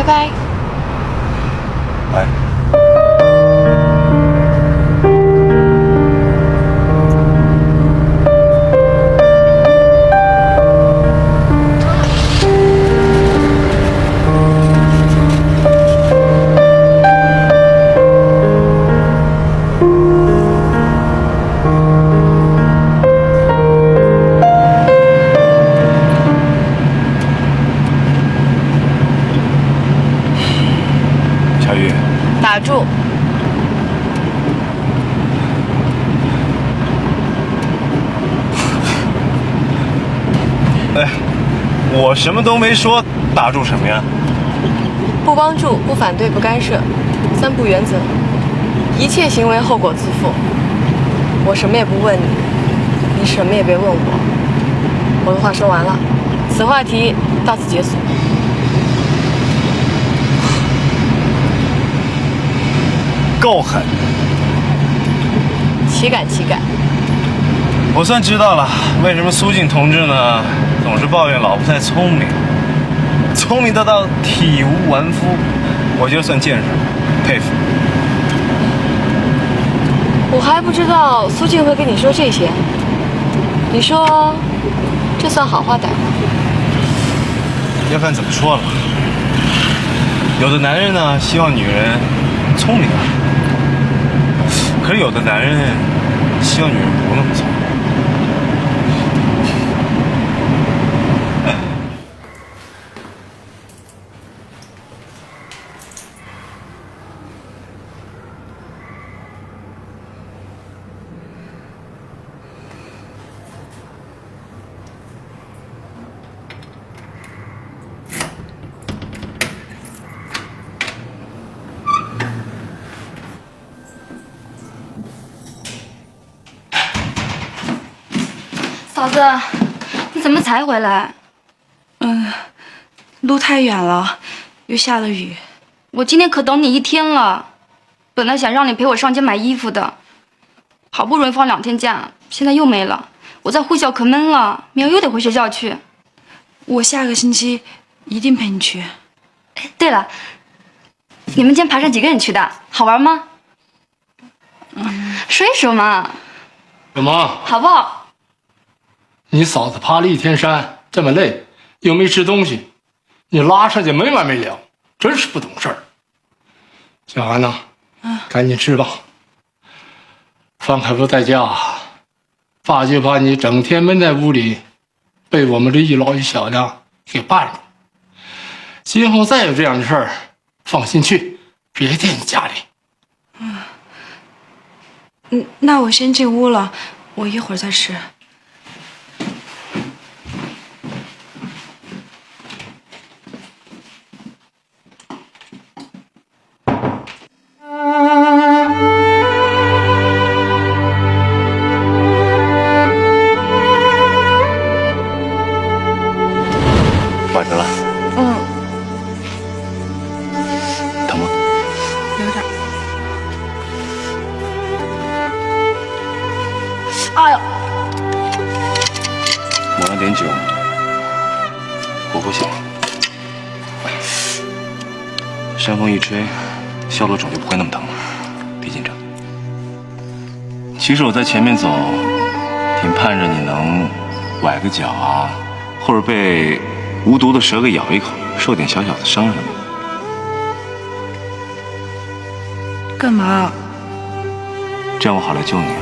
拜拜。拜。小雨，打住！哎，我什么都没说，打住什么呀？不帮助，不反对，不干涉，三不原则，一切行为后果自负。我什么也不问你，你什么也别问我。我的话说完了，此话题到此结束。够狠！岂敢岂敢！我算知道了，为什么苏静同志呢总是抱怨老婆太聪明，聪明得到体无完肤。我就算见识了，佩服。我还不知道苏静会跟你说这些，你说这算好话歹话？要看怎么说了。有的男人呢，希望女人聪明啊，可是有的男人希望女人不那么聪明。嫂子，你怎么才回来？路太远了，又下了雨。我今天可等你一天了，本来想让你陪我上街买衣服的，好不容易放2天假，现在又没了。我在护校可闷了，明儿又得回学校去。我下个星期一定陪你去。哎，对了，你们今天爬山几个人去的？好玩吗？说一说嘛，怎么？好不好？你嫂子爬了1天山，这么累，又没吃东西，你拉上去没完没了，真是不懂事儿。小安呐，赶紧吃吧。方凯不在家，爸就怕你整天闷在屋里，被我们这一老一小的给绊住。今后再有这样的事儿，放心去，别惦记家里。那我先进屋了，我一会儿再吃。缓着了，疼吗？有点。哎呦！抹上点酒，活活血。山风一吹，小罗肿就不会那么疼了，别紧张。其实我在前面走，挺盼着你能崴个脚啊，或者被无毒的蛇给咬一口，受点小小的伤什么的。干嘛？这样我好来救你啊。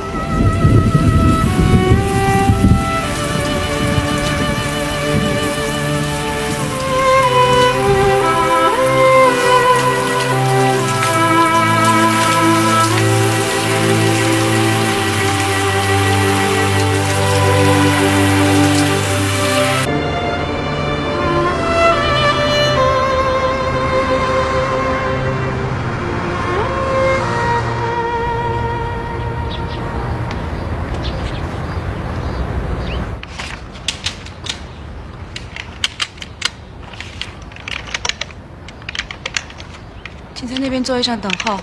请在那边座位上等候。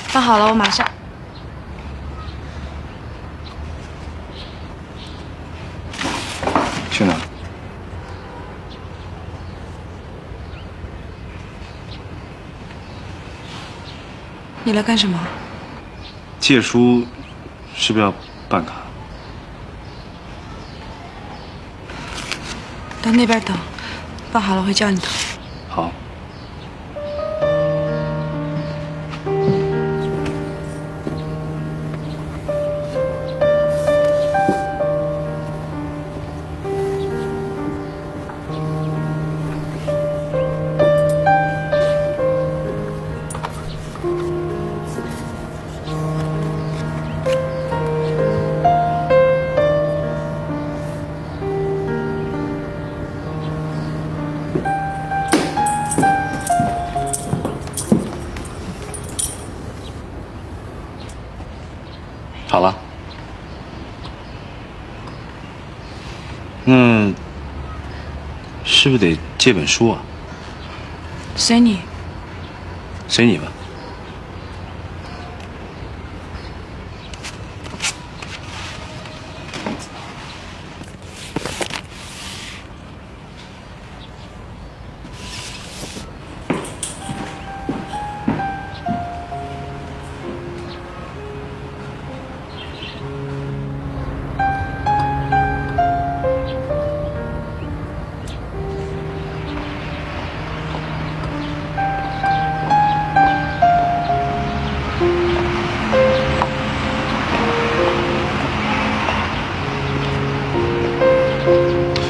放好了，我马上。去哪？你来干什么？借书是不是要办卡？到那边等，办好了会叫你的。好。好了，那是不是得借本书啊？随你。随你吧。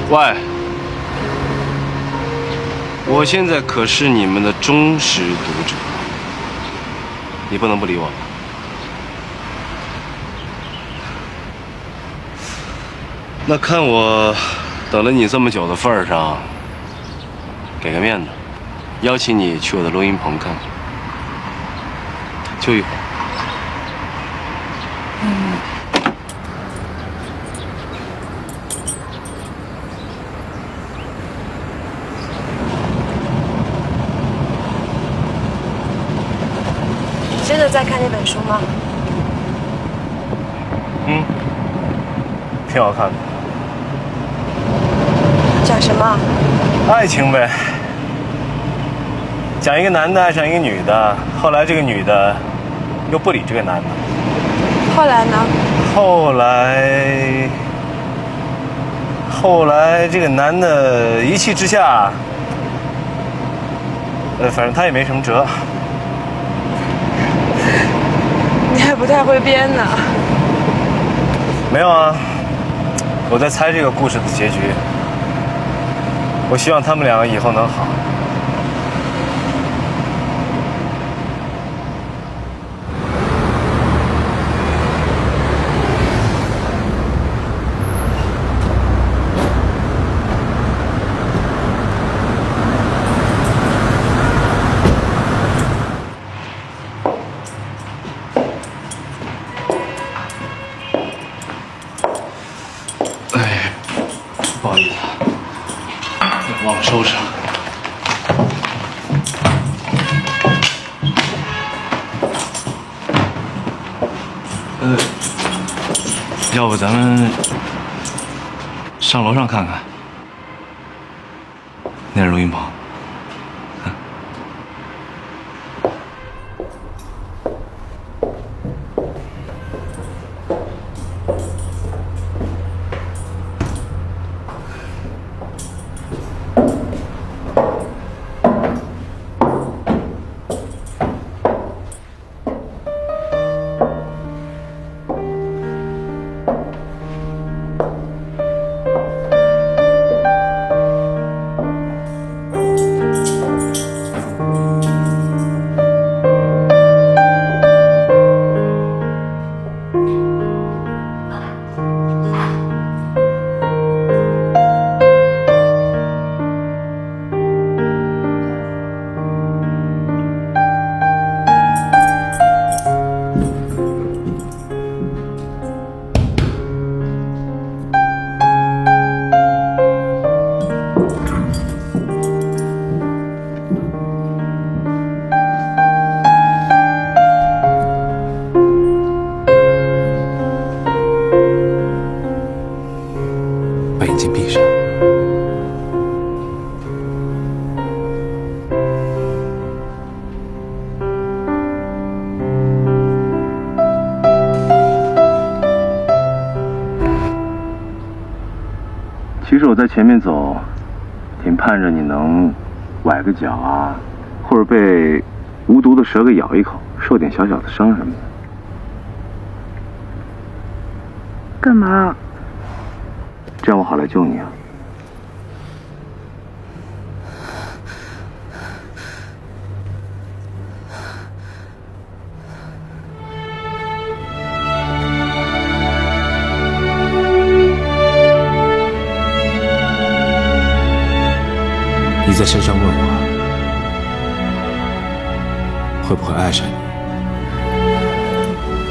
喂，我现在可是你们的忠实读者，你不能不理我。那看我等了你这么久的份儿上，给个面子，邀请你去我的录音棚看看，就一会儿。真的在看那本书吗？嗯，挺好看的。讲什么？爱情呗，讲一个男的爱上一个女的，后来这个女的又不理这个男的。后来呢？后来这个男的一气之下，反正他也没什么辙。你还不太会编呢。没有啊，我在猜这个故事的结局。我希望他们两个以后能好。哎，不好意思，忘了收拾了。要不咱们上楼上看看，那是录音棚。其实我在前面走，挺盼着你能崴个脚啊，或者被无毒的蛇给咬一口，受点小小的伤什么的。干嘛？这样我好来救你啊。你在山上问我会不会爱上你？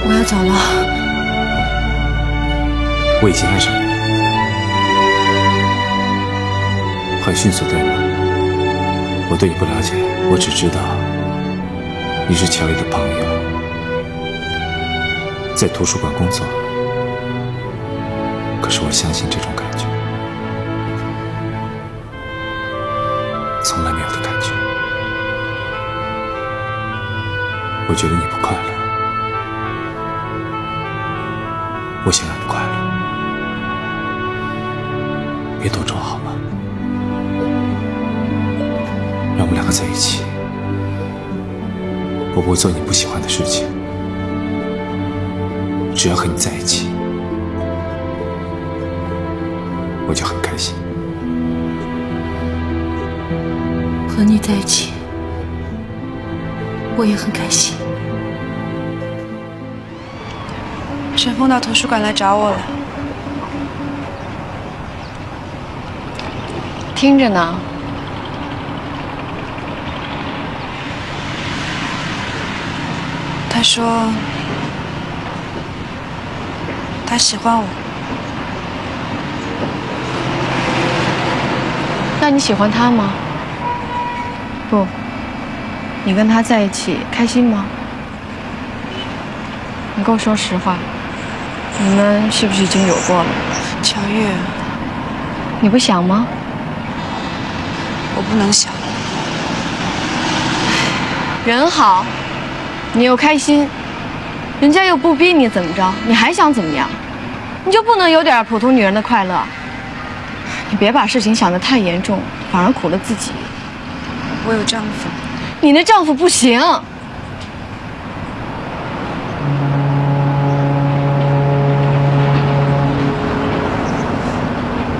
我要走了。我已经爱上你了，很迅速对吗？我对你不了解，我只知道你是乔伊的朋友，在图书馆工作。可是我相信这种感觉，从来没有的感觉。我觉得你不快乐，我想让你快乐，别躲着我好吗？让我们两个在一起，我不会做你不喜欢的事情，只要和你在一起，我就很开心。和你在一起，我也很开心。陈峰到图书馆来找我了，听着呢。他说他喜欢我。那你喜欢他吗？不，你跟他在一起开心吗？你跟我说实话，你们是不是已经有过了？乔越，你不想吗？我不能想。人好，你又开心，人家又不逼你怎么着，你还想怎么样？你就不能有点普通女人的快乐？你别把事情想得太严重，反而苦了自己。我有丈夫。你那丈夫不行。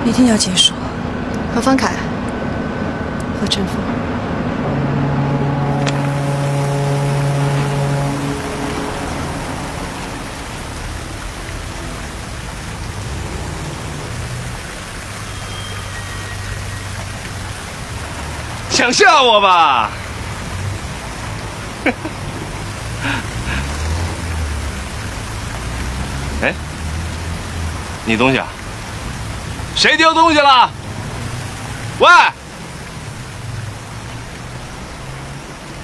一定要结束。和方凯，和陈峰。想吓我吧？哎，你东西啊？谁丢东西了？喂，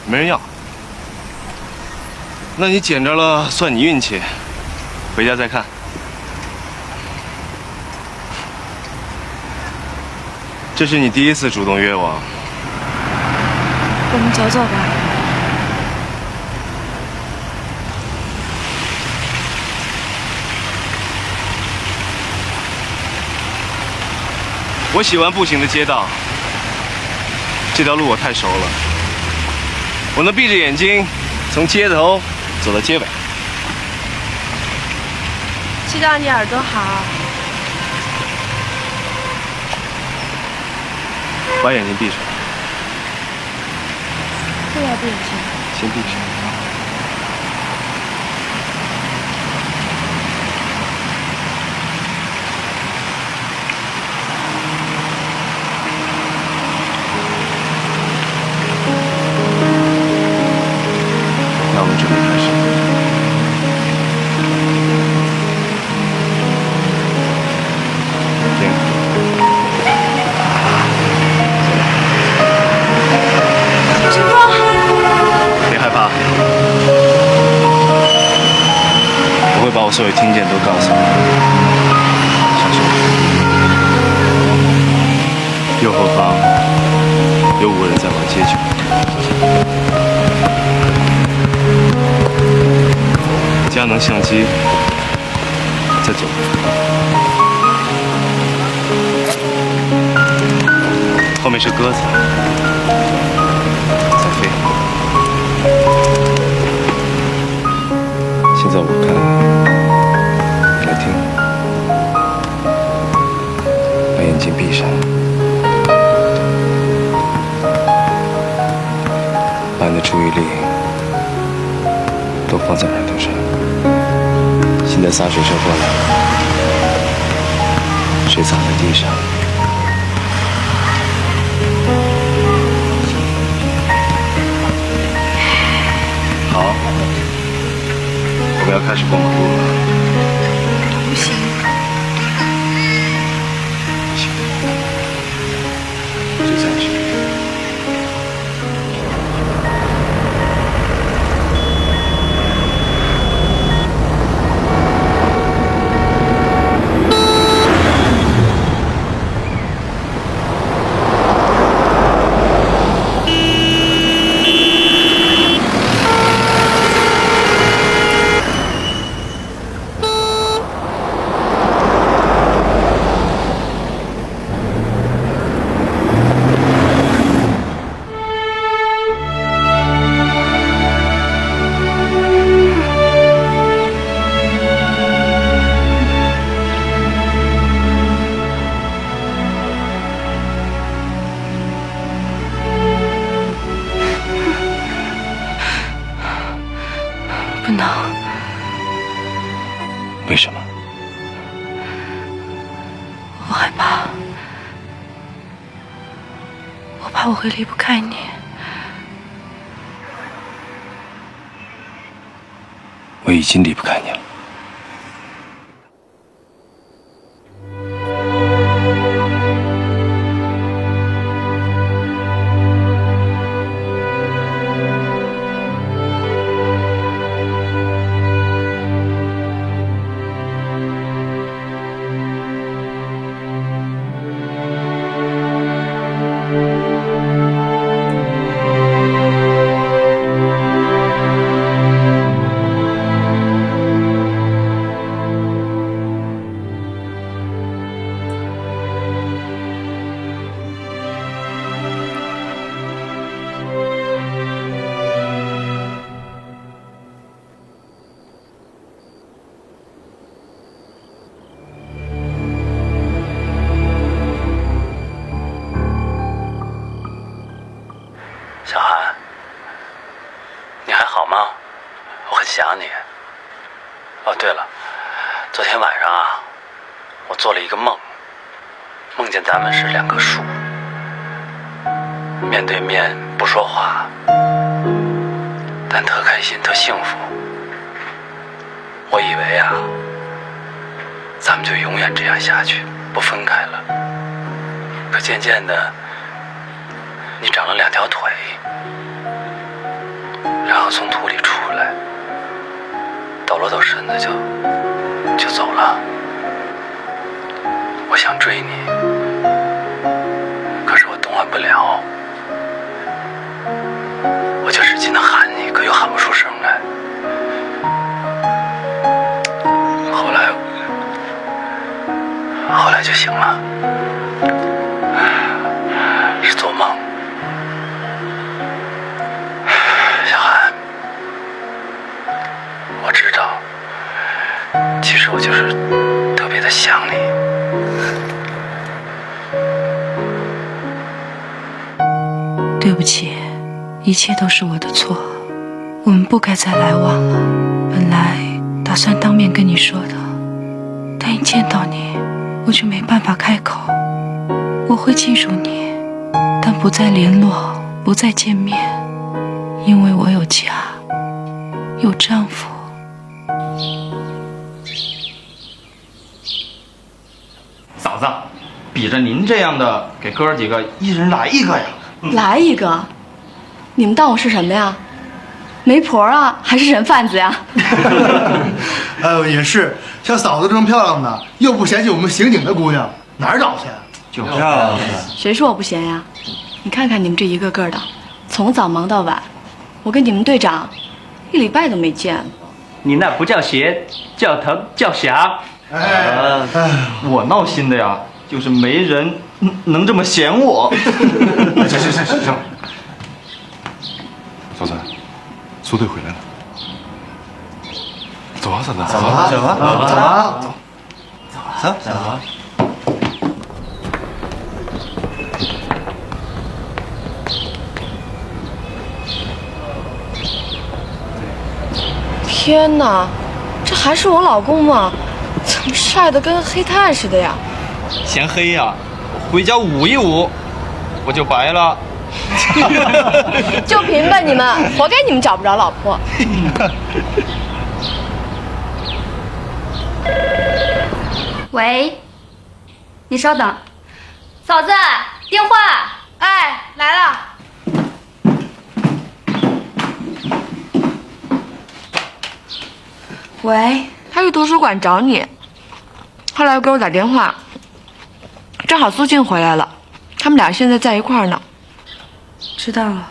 没人要。那你捡着了，算你运气。回家再看。这是你第一次主动约我。我们走走吧。我喜欢步行的街道，这条路我太熟了，我能闭着眼睛从街头走到街尾。知道你耳朵好。把眼睛闭上。不要闭眼睛。先闭上。那我们准备开始。停。陈峰，别害怕，我会把我所有听见都告诉你。小心。右后方有5个人在玩街球。佳能相机在左边。后面是鸽子，在飞。现在我看，你来听，把眼睛闭上，把你的注意力都放在耳朵上。现在洒水车过来了，水洒在地上。好，我们要开始过马路了。不行，不行，就这样去。不能，为什么？我害怕，我怕我会离不开你。我已经离不开你了。小韩，你还好吗？我很想你。哦，对了，昨天晚上啊，我做了一个梦，梦见咱们是两棵树，面对面不说话，但特开心特幸福。我以为啊，咱们就永远这样下去，不分开了。可渐渐的，你长了2条腿，然后从土里出来，抖了抖身子就走了。我想追你，可是我动弹不了，我就使劲的喊你，可又喊不出声来。后来就醒了，是做梦。小韩，我知道，其实我就是特别的想你。对不起，一切都是我的错，我们不该再来往了。本来打算当面跟你说的，但一见到你，我就没办法开口。我会记住你，但不再联络，不再见面，因为我有家，有丈夫。嫂子，比着您这样的，给哥儿几个一人来一个呀！来一个，你们当我是什么呀？媒婆啊，还是人贩子呀？哎呦，也是，像嫂子这么漂亮的，又不嫌弃我们刑警的姑娘，哪儿找去？就是，谁说我不闲呀？你看看你们这一个个的，从早忙到晚，我跟你们队长1礼拜都没见了。你那不叫闲，叫疼，叫想。我闹心的呀，就是没人能这么嫌我？行。嫂子，苏队回来了。走啊，嫂子，走啊，走啊，走啊！天哪，这还是我老公吗？怎么晒得跟黑炭似的呀？嫌黑呀？回家捂一捂，我就白了。就凭吧你们，活该你们找不着老婆。喂，你稍等，嫂子，电话。哎，来了。喂，他去图书馆找你，后来又给我打电话，正好苏静回来了，他们俩现在在一块儿呢。知道了。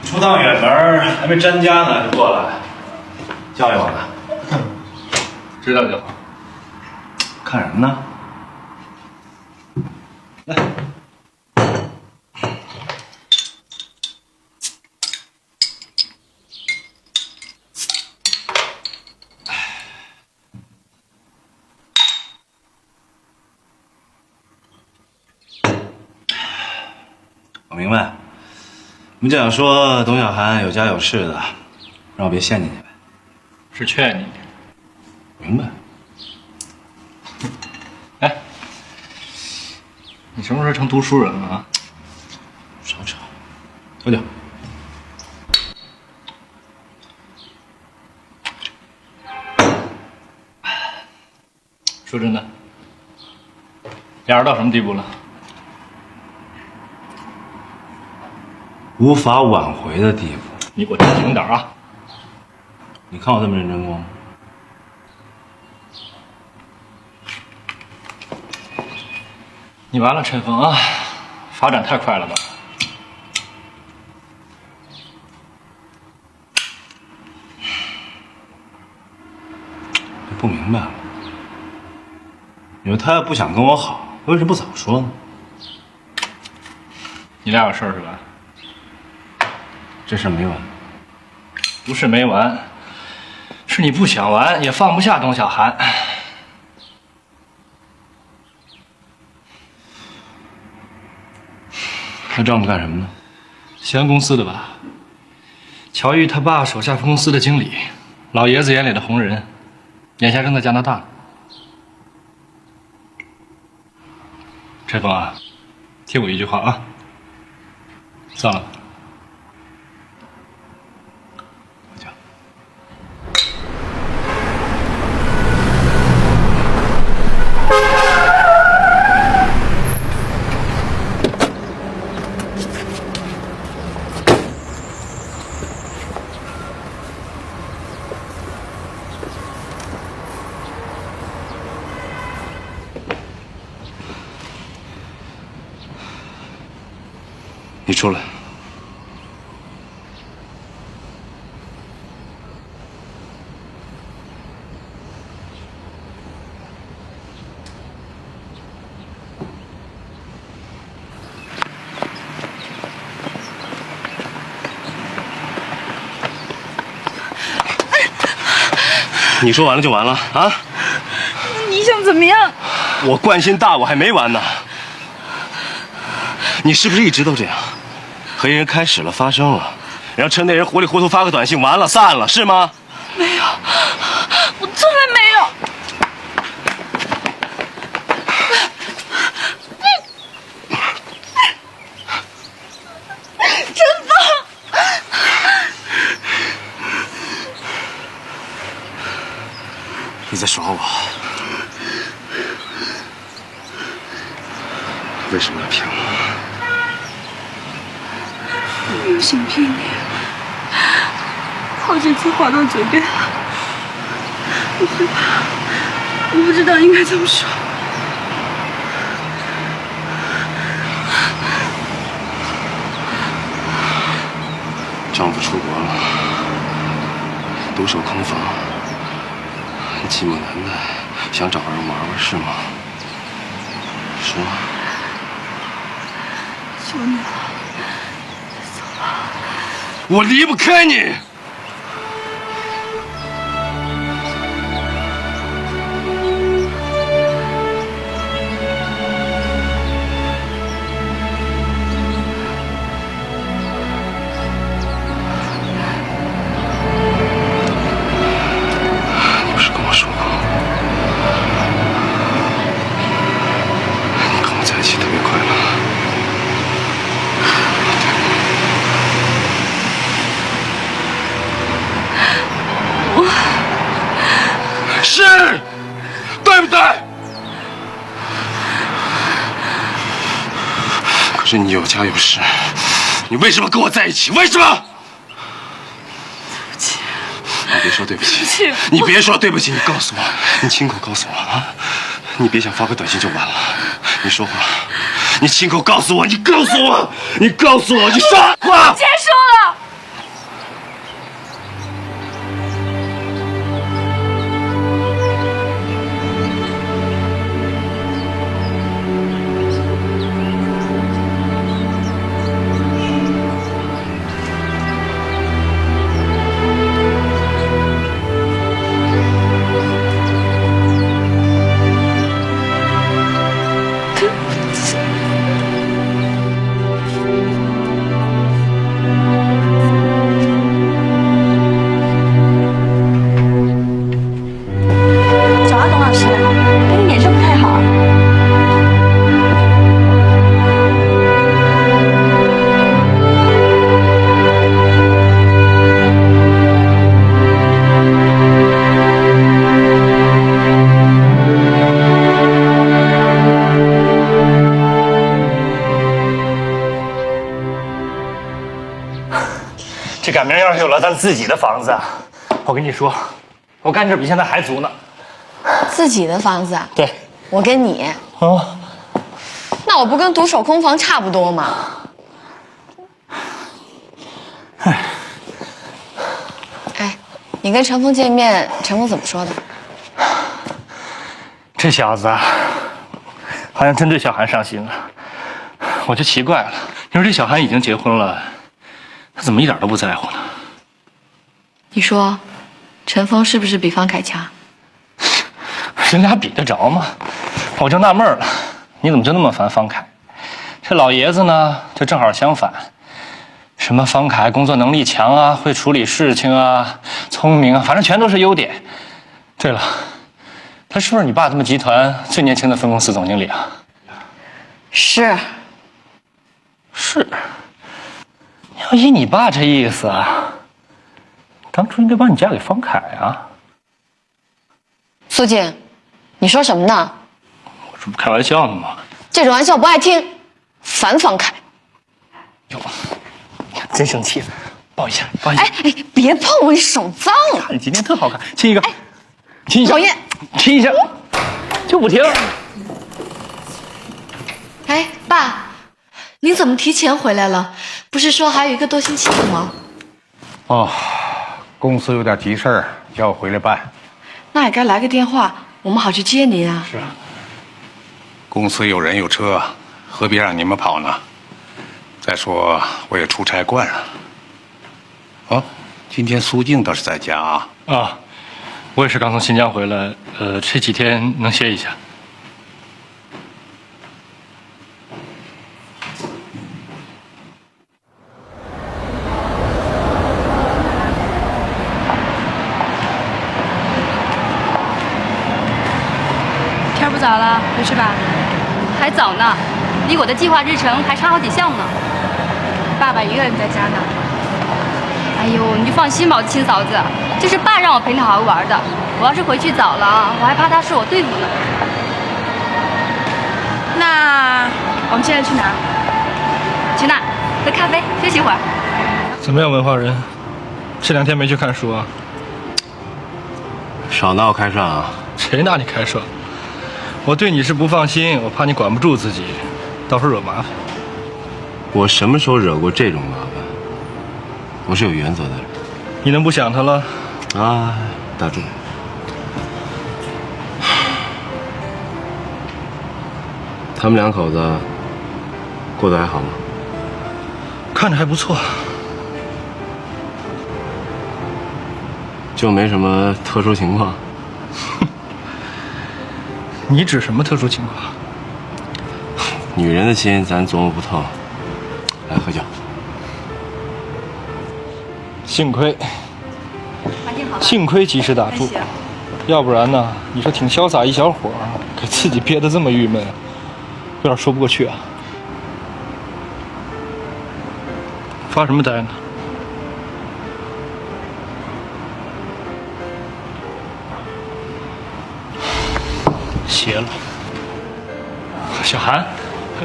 出趟远门还没沾家呢就过来，教育我呢？知道就好。看什么呢？来。我明白，你们就想说董小涵有家有室的，让我别陷进去呗。是劝你。明白。哎，你什么时候成读书人了啊？少扯，喝酒。说真的，俩人到什么地步了？无法挽回的地步。你给我清醒点啊！你看我这么认真过吗？你完了，陈峰啊！发展太快了吧？不明白了。你说他要不想跟我好，为什么不早说呢？你俩有事儿是吧？这事没完。不是没完，是你不想完，也放不下董小涵。他丈夫干什么呢？西安公司的吧？乔玉他爸手下分公司的经理，老爷子眼里的红人，眼下正在加拿大。陈峰啊，听我一句话啊，算了吧。你出来。你说完了就完了啊？你想怎么样？我惯心大，我还没完呢。你是不是一直都这样？和一人开始了，发生了，然后趁那人糊里糊涂发个短信，完了散了，是吗？没有，我从来没有。陈峰，你在耍我？为什么要骗我？我没有想骗你，好几次话到嘴边了，我害怕，我不知道应该怎么说。丈夫出国了，独守空房，寂寞难耐，想找个人玩玩是吗？说。求你了，走吧。我离不开你。是，对不对？可是你有家有室，你为什么跟我在一起？为什么？对不起，你别说对不起，对不起，你别说对不起，你告诉我，你亲口告诉我啊！你别想发个短信就完了，你说话，你亲口告诉我，你告诉我，你告诉我，你说话。结束了。这赶明儿要是有了咱自己的房子，我跟你说，我干劲比现在还足呢。自己的房子？对，我跟你啊，那我不跟独守空房差不多吗？哎，你跟陈峰见面，陈峰怎么说的？这小子好像真对小韩上心了，我就奇怪了。你说这小韩已经结婚了，他怎么一点都不在乎呢？你说，陈峰是不是比方凯强？人俩比得着吗？我就纳闷了，你怎么就那么烦方凯？这老爷子呢，就正好相反。什么方凯工作能力强啊，会处理事情啊，聪明啊，反正全都是优点。对了，他是不是你爸他们集团最年轻的分公司总经理啊？是。是。要依你爸这意思啊，当初应该把你嫁给方凯啊。苏静，你说什么呢？我这不开玩笑呢吗？这种玩笑不爱听，烦方凯。哟，真生气，抱一下，抱一下。哎，别碰我，你手脏了。你今天特好看，亲一个，亲一下，讨厌，亲一下，就不停。哎，爸，您怎么提前回来了？不是说还有1个多星期的吗？哦，公司有点急事儿，叫我回来办。那也该来个电话，我们好去接您啊。是啊。公司有人有车，何必让你们跑呢？再说我也出差惯了。哦，今天苏静倒是在家啊。啊，我也是刚从新疆回来，这几天能歇一下。天不早了，回去吧。还早呢，离我的计划日程还差好几项呢。爸爸一个人在家呢。哎呦，你就放心吧，我亲嫂子，这是爸让我陪你好好玩的。我要是回去早了，我还怕他说我对付呢。那我们现在去哪儿？去那儿喝咖啡，休息会儿。怎么样，文化人？这2天没去看书啊？少拿我开涮啊！谁拿你开涮？我对你是不放心，我怕你管不住自己，到时候惹麻烦。我什么时候惹过这种麻烦？我是有原则的人。你能不想他了？啊，打住。他们两口子过得还好吗？看着还不错，就没什么特殊情况。你指什么特殊情况？女人的心咱琢磨不透。来喝酒。幸亏环境好吧？幸亏及时打住，还行要不然呢，你说挺潇洒一小伙儿，给自己憋得这么郁闷，有点说不过去啊。发什么呆呢？邪了。小韩，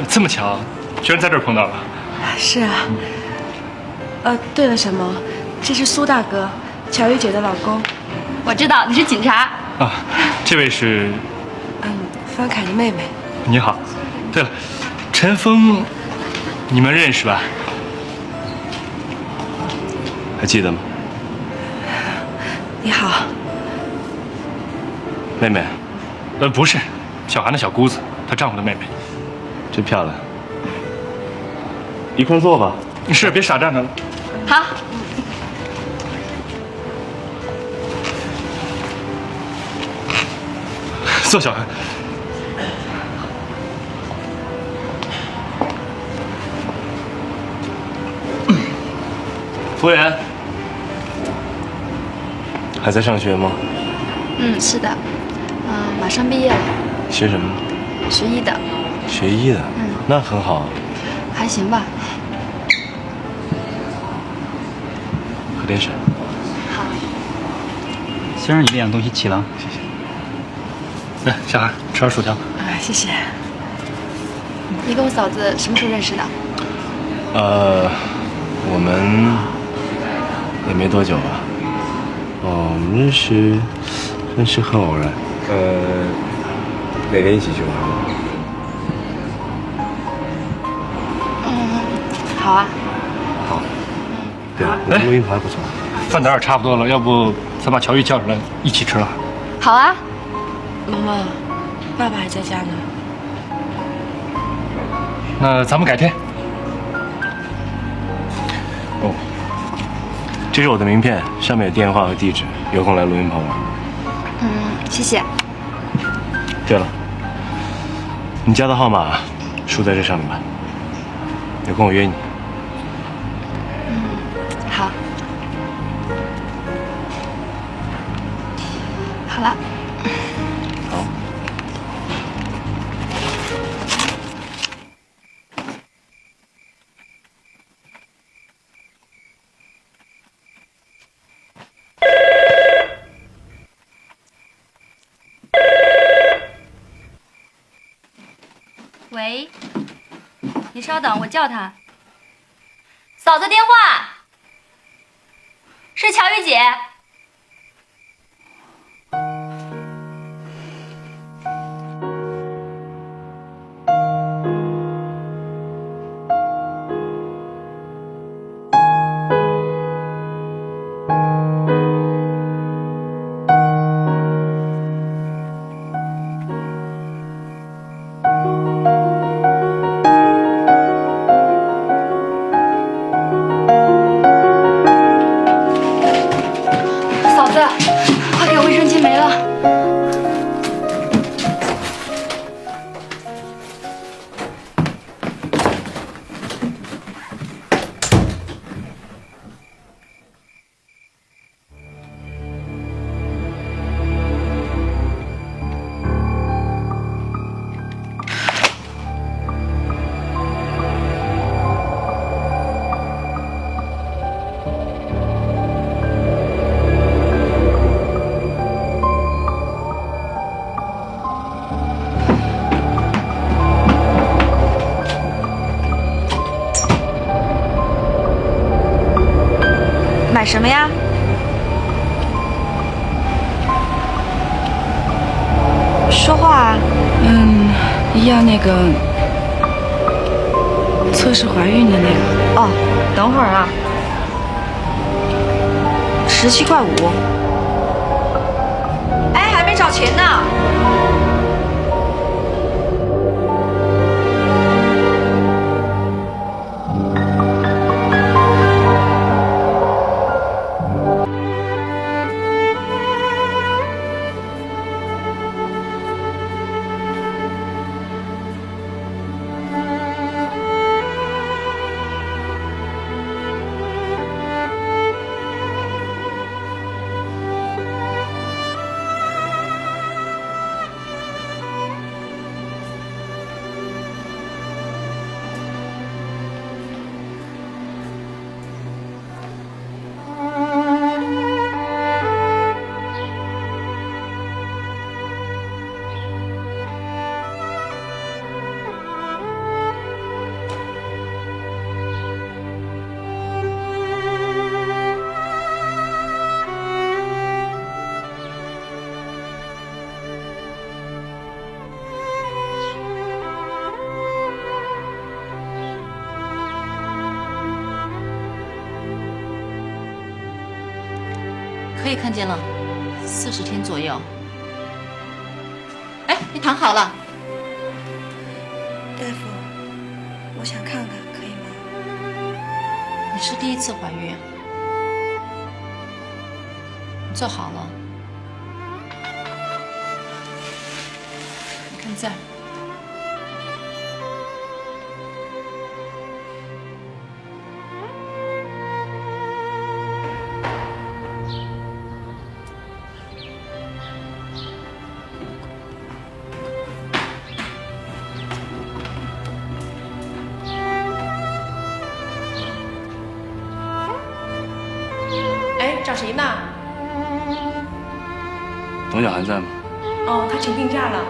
这么巧，居然在这儿碰到了。是啊。对了，沈萌，这是苏大哥，乔玉姐的老公。我知道你是警察。啊，这位是方凯的妹妹。你好。对了，陈峰，你们认识吧？还记得吗？你好。妹妹，不是，小韩的小姑子，她丈夫的妹妹。真漂亮。一块儿坐吧。是，别傻站着了。好。坐，小韩。服务员，还在上学吗？是的。马上毕业了。学什么？学医的。学医的。那很好。还行吧。喝点水。好。先生，你这样东西齐了。谢谢。来，小韩，吃点薯条。谢谢。你跟我嫂子什么时候认识的？我们也没多久吧。我们认识很偶然。哪天一起去玩？好啊。好。对了，我们录音棚还不错。饭点也差不多了，要不咱把乔玉叫出来一起吃了？好啊。萌萌，爸爸还在家呢。那咱们改天。哦，这是我的名片，上面有电话和地址，有空来录音棚玩。谢谢。对了，你家的号码输在这上面吧，有空我约你。好。好了。好。喂，你稍等，我叫他。嫂子电话，是乔玉姐。买什么呀？说话啊。要那个测试怀孕的那个。哦，等会儿啊。17.5块。找钱呢。可以看见了，40天左右。哎，你躺好了。大夫，我想看看，可以吗？你是第1次怀孕，你坐好了。你看这儿。找谁呢？董晓涵在吗？哦，他请病假了。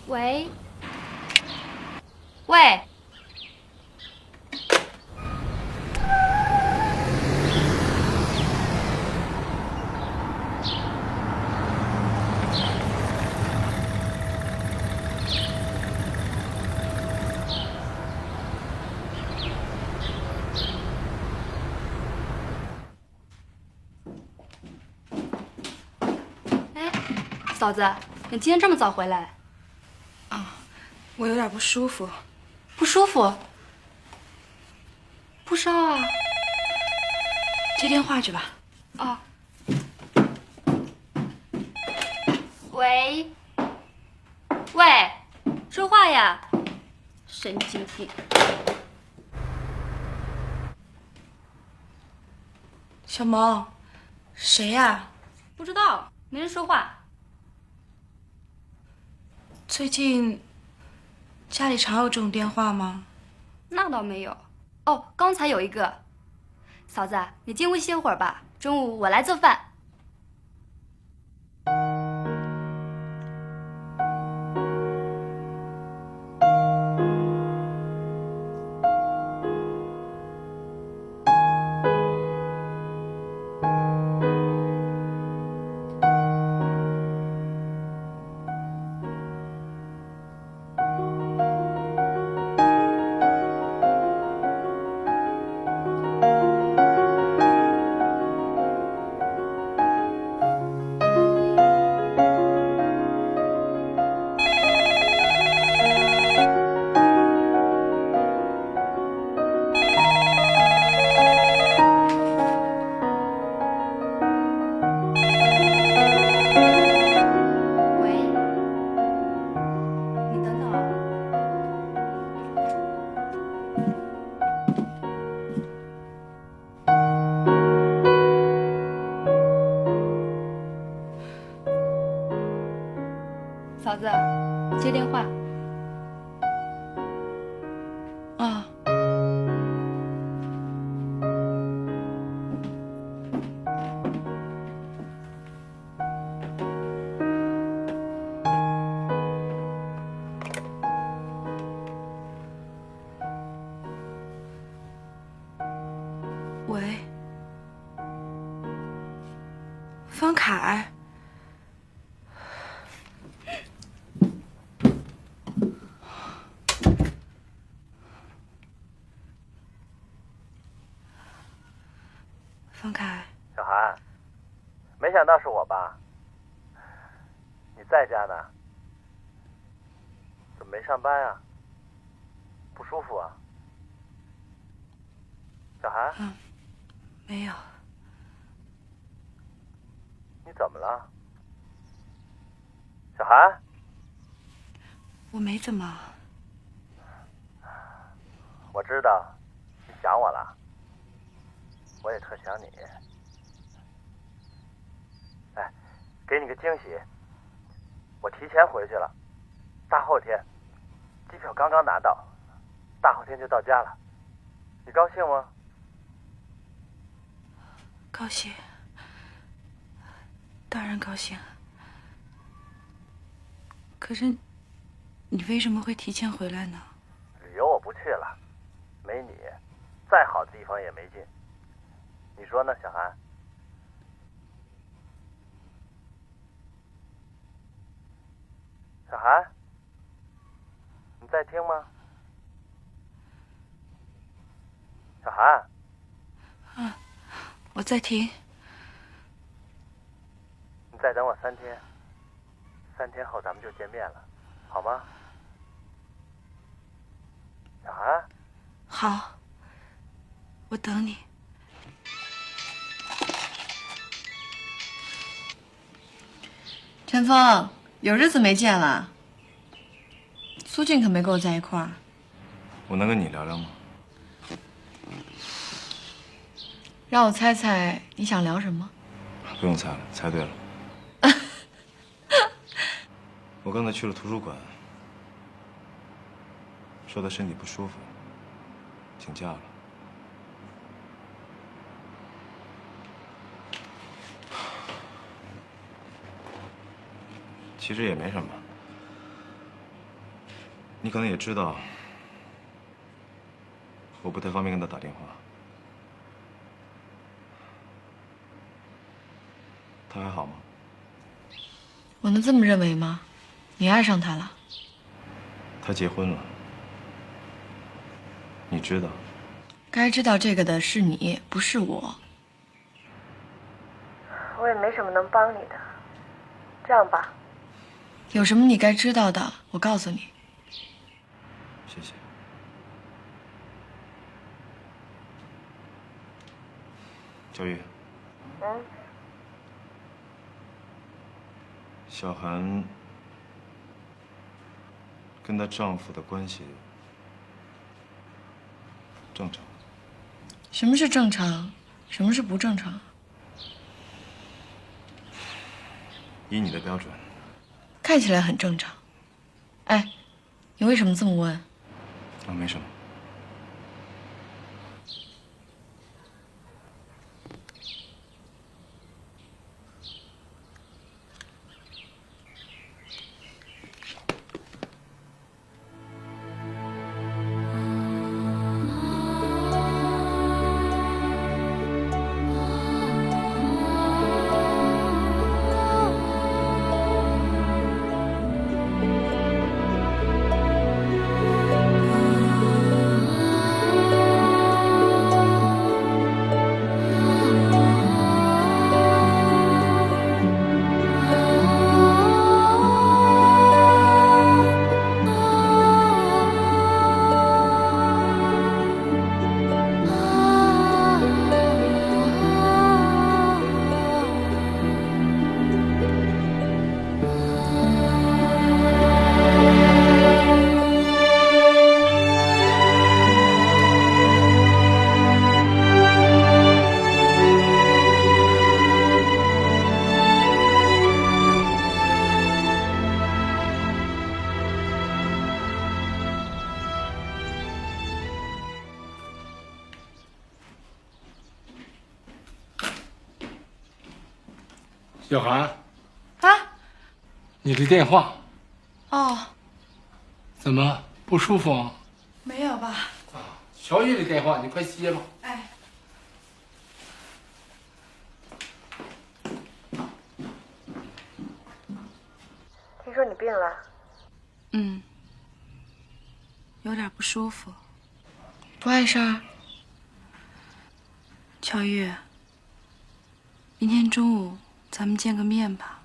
喂，喂，哎，嫂子，你今天这么早回来？我有点不舒服。不舒服？不烧啊？接电话去吧。哦。喂，喂，说话呀！神经病。小萌，谁呀？不知道，没人说话。最近家里常有这种电话吗？那倒没有。哦，刚才有一个。嫂子，你进屋歇会儿吧，中午我来做饭。嫂子，接电话。啊。喂，方凯。方凯，小韩，没想到是我吧？你在家呢？怎么没上班啊？不舒服啊？小韩？没有。你怎么了？小韩？我没怎么。我知道，你想我了。我也特想你。哎，给你个惊喜，我提前回去了，大后天，机票刚刚拿到，大后天就到家了。你高兴吗？高兴，当然高兴。可是，你为什么会提前回来呢？旅游我不去了，没你，再好的地方也没劲。你说呢，小韩？小韩，你在听吗？小韩？我在听。你再等我3天，3天后咱们就见面了，好吗？小韩？好，我等你。陈峰，有日子没见了。苏静可没跟我在一块儿。我能跟你聊聊吗？让我猜猜你想聊什么？不用猜了，猜对了。我刚才去了图书馆，说他身体不舒服，请假了。其实也没什么，你可能也知道，我不太方便跟他打电话。他还好吗？我能这么认为吗？你爱上他了？他结婚了，你知道？该知道这个的是你，不是我。我也没什么能帮你的。这样吧，有什么你该知道的，我告诉你。谢谢。小雨。小韩跟她丈夫的关系正常。什么是正常？什么是不正常？以你的标准，看起来很正常。哎，你为什么这么问？啊，没什么。小韩，啊？你的电话哦，怎么不舒服啊？没有吧？小雨的电话，你快接吧。哎，了？有点不舒服。不碍事儿。乔玉，明天中午咱们见个面吧。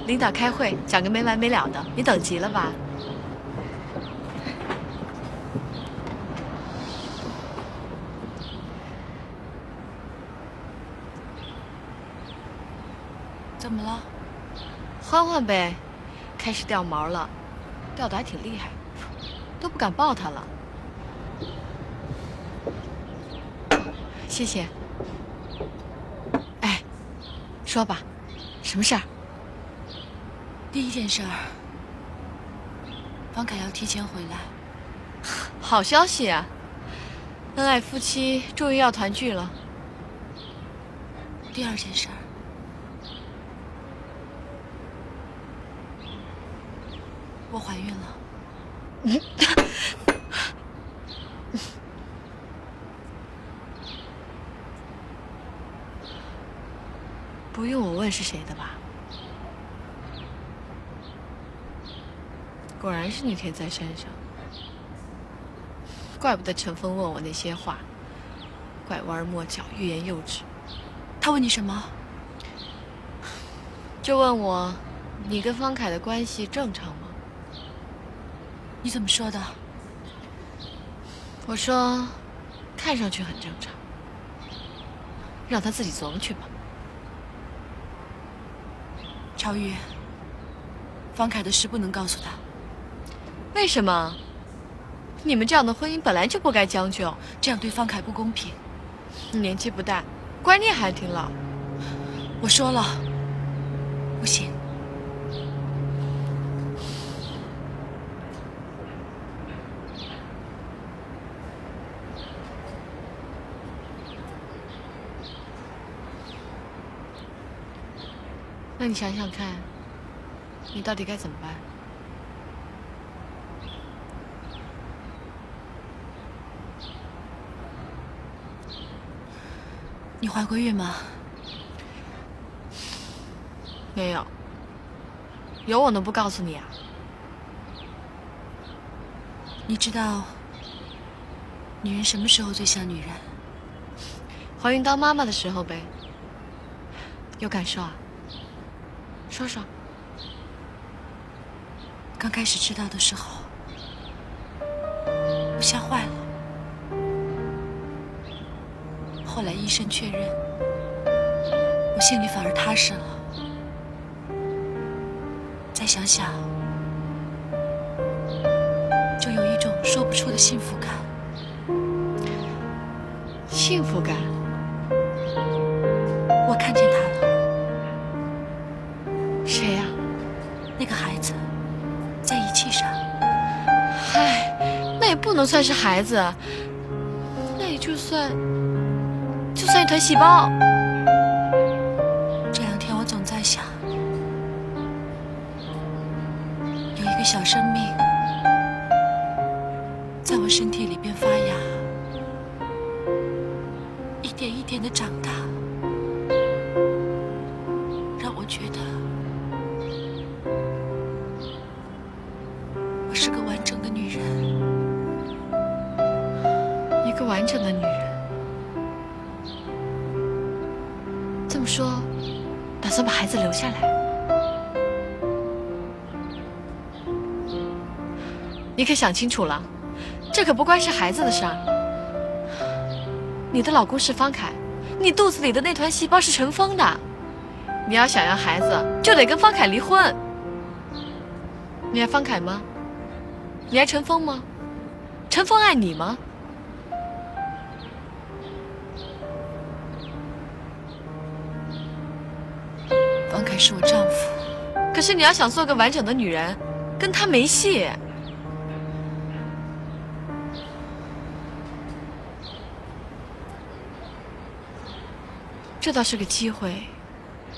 领导开会讲个没完没了的，你等急了吧？怎么了？欢欢呗，开始掉毛了，掉的还挺厉害，都不敢抱他了。谢谢。哎，说吧，什么事儿？第一件事儿，方凯要提前回来。好消息啊！恩爱夫妻终于要团聚了。第二件事儿，我怀孕了。不用我问是谁的吧？果然是那天在山上，怪不得陈峰问我那些话，拐弯抹角，欲言又止。他问你什么？就问我，你跟方凯的关系正常吗？你怎么说的？我说，看上去很正常，让他自己琢磨去吧。乔玉，方凯的事不能告诉他。为什么？你们这样的婚姻本来就不该将就，这样对方凯不公平。你年纪不大，观念还挺老。我说了，不行。那你想想看，你到底该怎么办？你怀过孕吗？没有。有我能不告诉你啊？你知道女人什么时候最像女人？怀孕当妈妈的时候呗。有感受啊？说说。刚开始知道的时候，我吓坏了。后来医生确认，我心里反而踏实了。再想想，就有一种说不出的幸福感。幸福感？我看见他了。谁呀？那个孩子，在仪器上。嗨，那也不能算是孩子，那也就算一团细胞。这两天我总在想，有一个小生命在我身体里边发芽，一点一点的长大，让我觉得我是个完整的女人。一个完整的女人。这么说，打算把孩子留下来？你可想清楚了，这可不关是孩子的事儿。你的老公是方凯，你肚子里的那团细胞是陈峰的。你要想要孩子，就得跟方凯离婚。你爱方凯吗？你爱陈峰吗？陈峰爱你吗？方凯是我丈夫，可是你要想做个完整的女人，跟他没戏。这倒是个机会，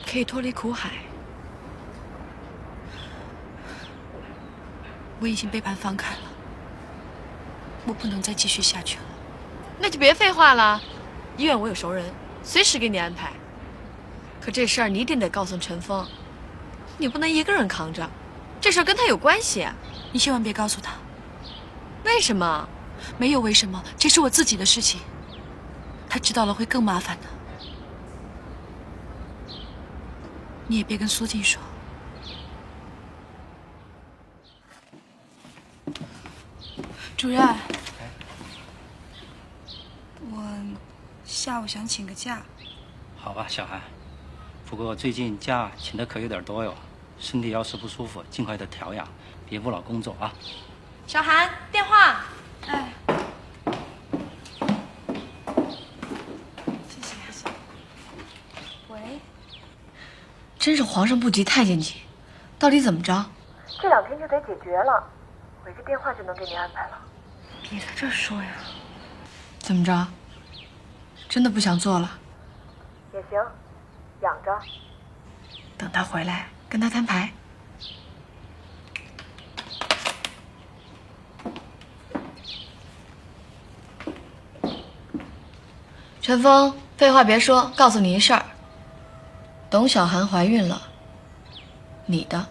可以脱离苦海。我已经被判放开了，我不能再继续下去了。那就别废话了，医院我有熟人，随时给你安排。可这事儿你一定得告诉陈峰，你不能一个人扛着，这事儿跟他有关系。你千万别告诉他。为什么？没有为什么，这是我自己的事情，他知道了会更麻烦的。你也别跟苏静说。主任，我下午想请个假。好吧，小韩。不过最近假请的可有点多哟，身体要是不舒服，尽快的调养，别不劳工作啊。小韩，电话。哎，谢谢。喂，真是皇上不急太监急，到底怎么着？这2天就得解决了，我一个电话就能给你安排了。别在这说呀。怎么着？真的不想做了？也行，养着。等他回来，跟他摊牌。陈峰，废话别说，告诉你一事儿。董小涵怀孕了，你的。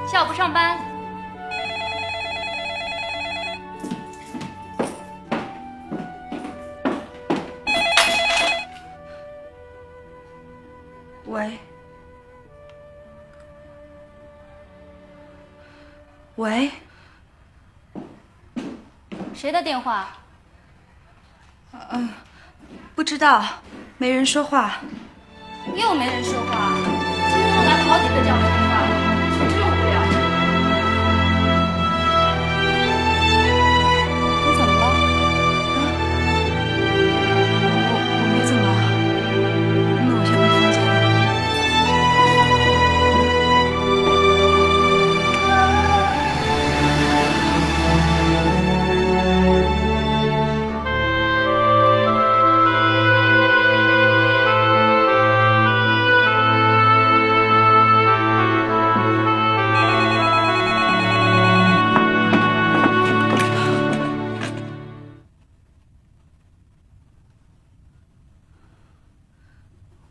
下午不上班？喂，喂，谁的电话？不知道，没人说话。又没人说话，今天来了好几个这样的电话，真无聊。你怎么了？我没怎么，那我先回房间了。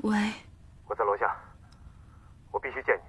喂，我在楼下，我必须见你。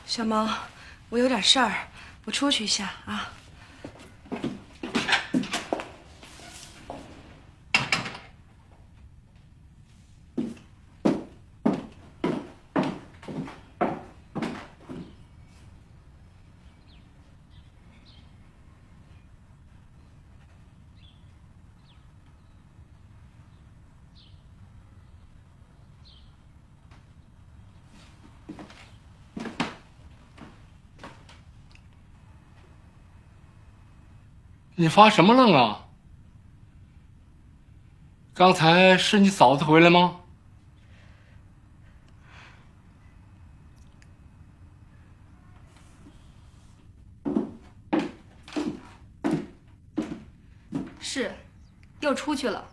小毛，我有点事儿，我出去一下啊。你发什么愣啊？刚才是你嫂子回来吗？是，又出去了。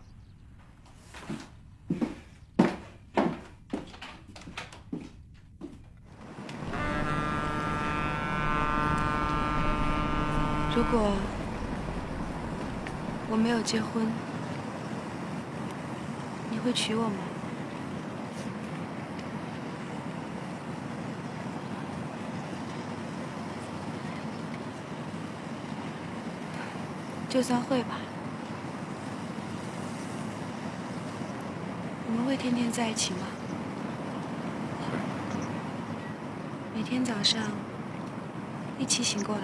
如果我没有结婚，你会娶我吗？就算会吧，我们会天天在一起吗？每天早上一起醒过来。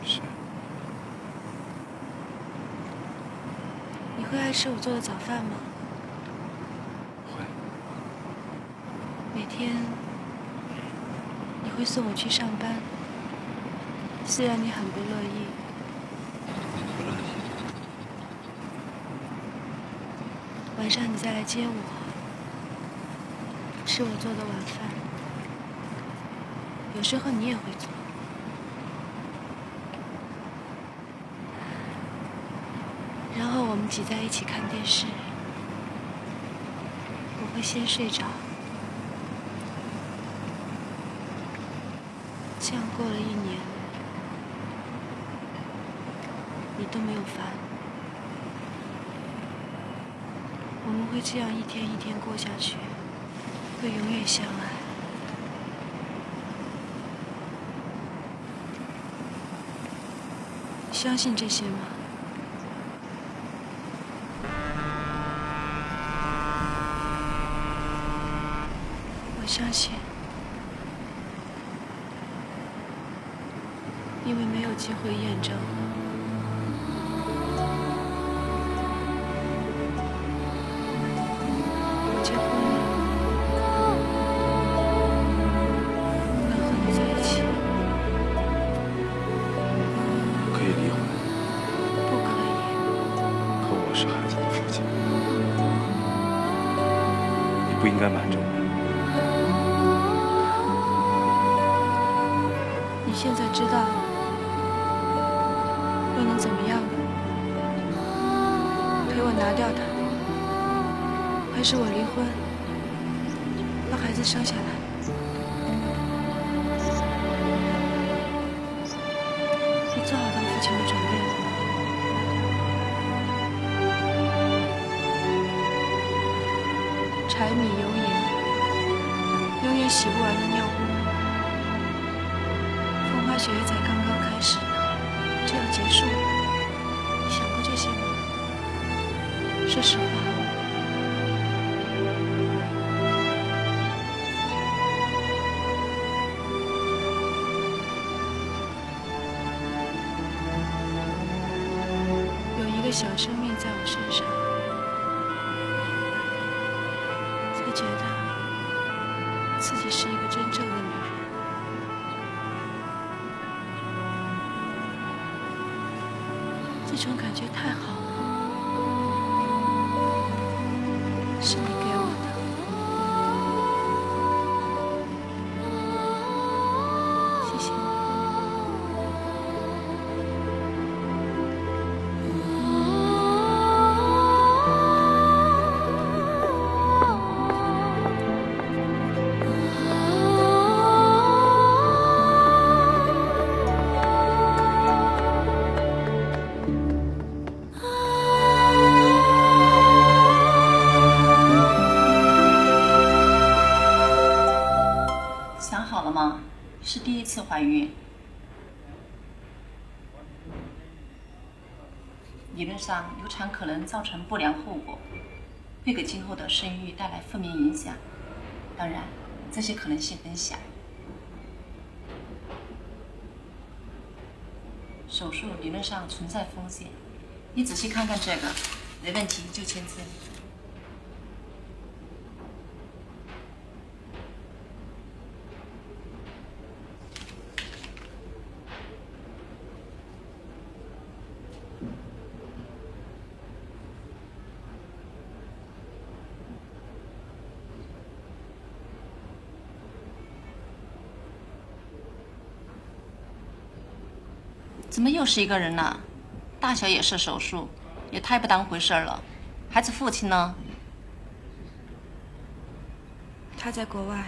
是。你会爱吃我做的早饭吗？会。每天你会送我去上班，虽然你很不乐意。不乐意。晚上你再来接我，吃我做的晚饭。有时候你也会做。然后我们挤在一起看电视，我会先睡着。这样过了1年，你都没有烦。我们会这样一天一天过下去，会永远相爱。你相信这些吗？我相信，因为没有机会验证。我结婚了，不能和你在一起。可以离婚，不可以。可我是孩子的父亲，你不应该瞒着我。你现在知道了，又能怎么样呢？陪我拿掉它，还是我离婚，把孩子生下来？你做好当父亲的准备了吗？柴米油盐，永远洗不完的尿布。风花雪月才刚刚开始，就要结束了。你想过这些吗？说实话。有一个小生命在我身上，才觉得自己是一个真正的女人。这种感觉太好了，是你给我的。谢谢你。想好了吗？是第1次怀孕，理论上流产可能造成不良后果，会给今后的生育带来负面影响。当然，这些可能性很小。手术理论上存在风险，你仔细看看这个，没问题就签字。怎么又是一个人呢？大小也是手术，也太不当回事了。孩子父亲呢？他在国外。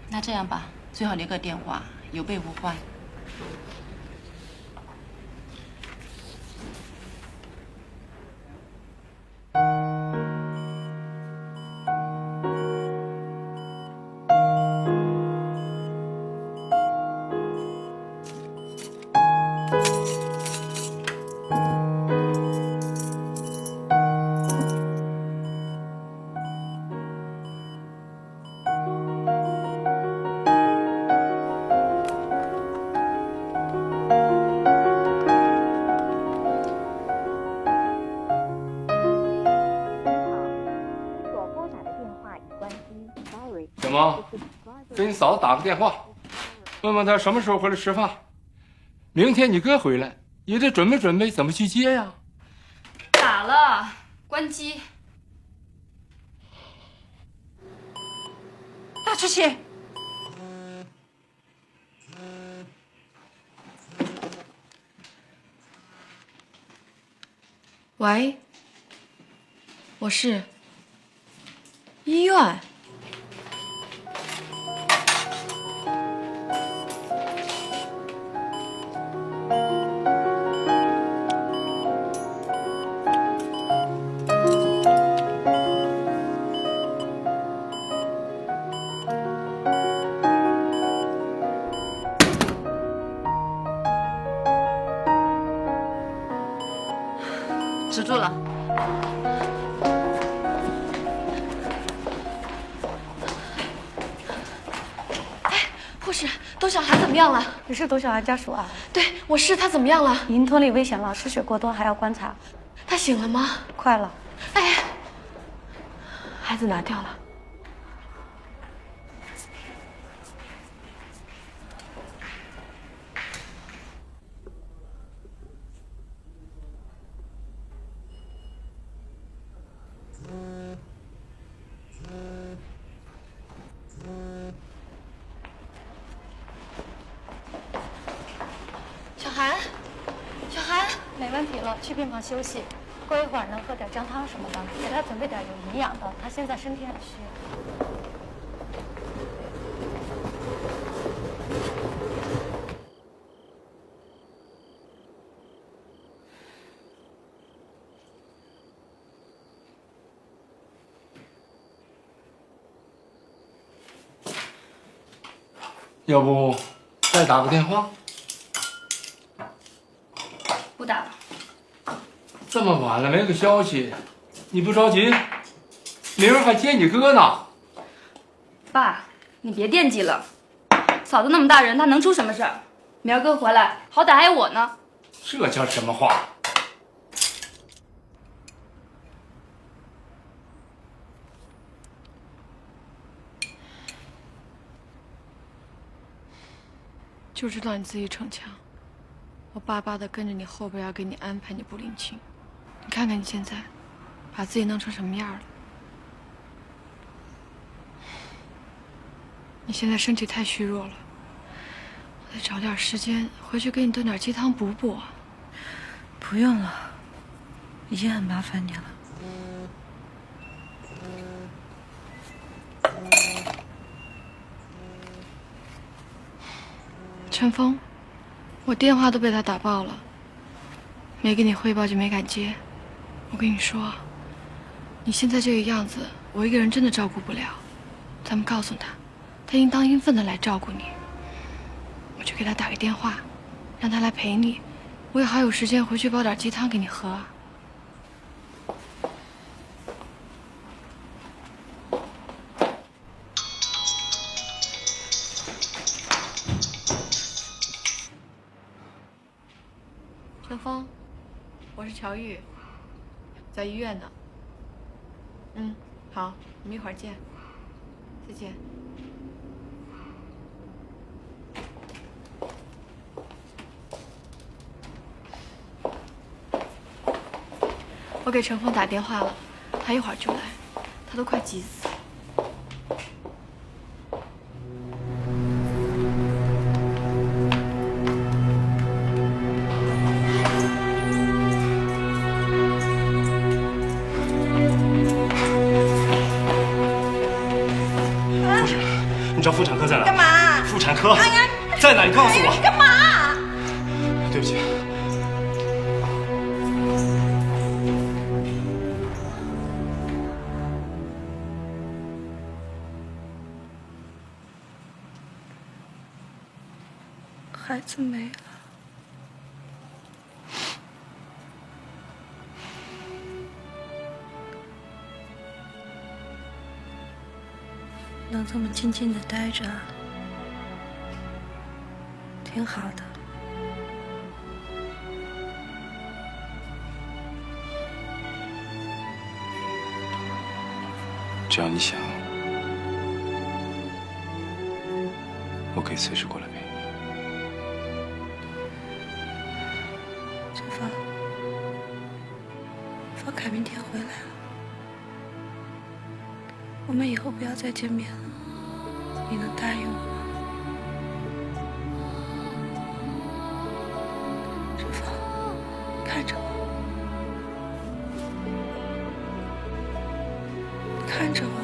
那这样吧，最好留个电话，有备无患。怎么，给你嫂子打个电话，问问她什么时候回来吃饭。明天你哥回来，也得准备准备怎么去接呀。打了，关机。大志气，喂，我是医院。止住了。护士，董小涵怎么样了？你是董小涵家属啊？对，我是。他怎么样了？已经脱离危险了，失血过多，还要观察。他醒了吗？快了。哎，孩子拿掉了。小涵，小涵，没问题了，去病房休息。过一会儿能喝点姜汤什么的，给他准备点有营养的，他现在身体很虚。要不再打个电话？不打了。这么晚了没个消息，你不着急？明儿还接你哥呢。爸，你别惦记了，嫂子那么大人，她能出什么事儿？明儿哥回来，好歹还有我呢。这叫什么话？就知道你自己逞强，我巴巴的跟着你后边要给你安排，你不领情。你看看你现在，把自己弄成什么样了？你现在身体太虚弱了，我得找点时间回去给你炖点鸡汤补补。不用了，已经很麻烦你了。陈峰，我电话都被他打爆了，没给你汇报就没敢接。我跟你说，你现在这个样子，我一个人真的照顾不了。咱们告诉他，他应当应分的来照顾你。我去给他打个电话，让他来陪你，我也好有时间回去煲点鸡汤给你喝啊。陈峰，我是乔玉，在医院呢。好，我们一会儿见。再见。我给陈峰打电话了，他一会儿就来，他都快急死了。找妇产科在哪？干嘛？妇产科安安在哪？你告诉我。你干嘛？对不起。孩子没了。能这么静静的待着，挺好的。只要你想，我可以随时过来陪你。陈芳，方凯明天回来了，我们以后不要再见面了，你能答应我吗？陈芳，看着我，看着我。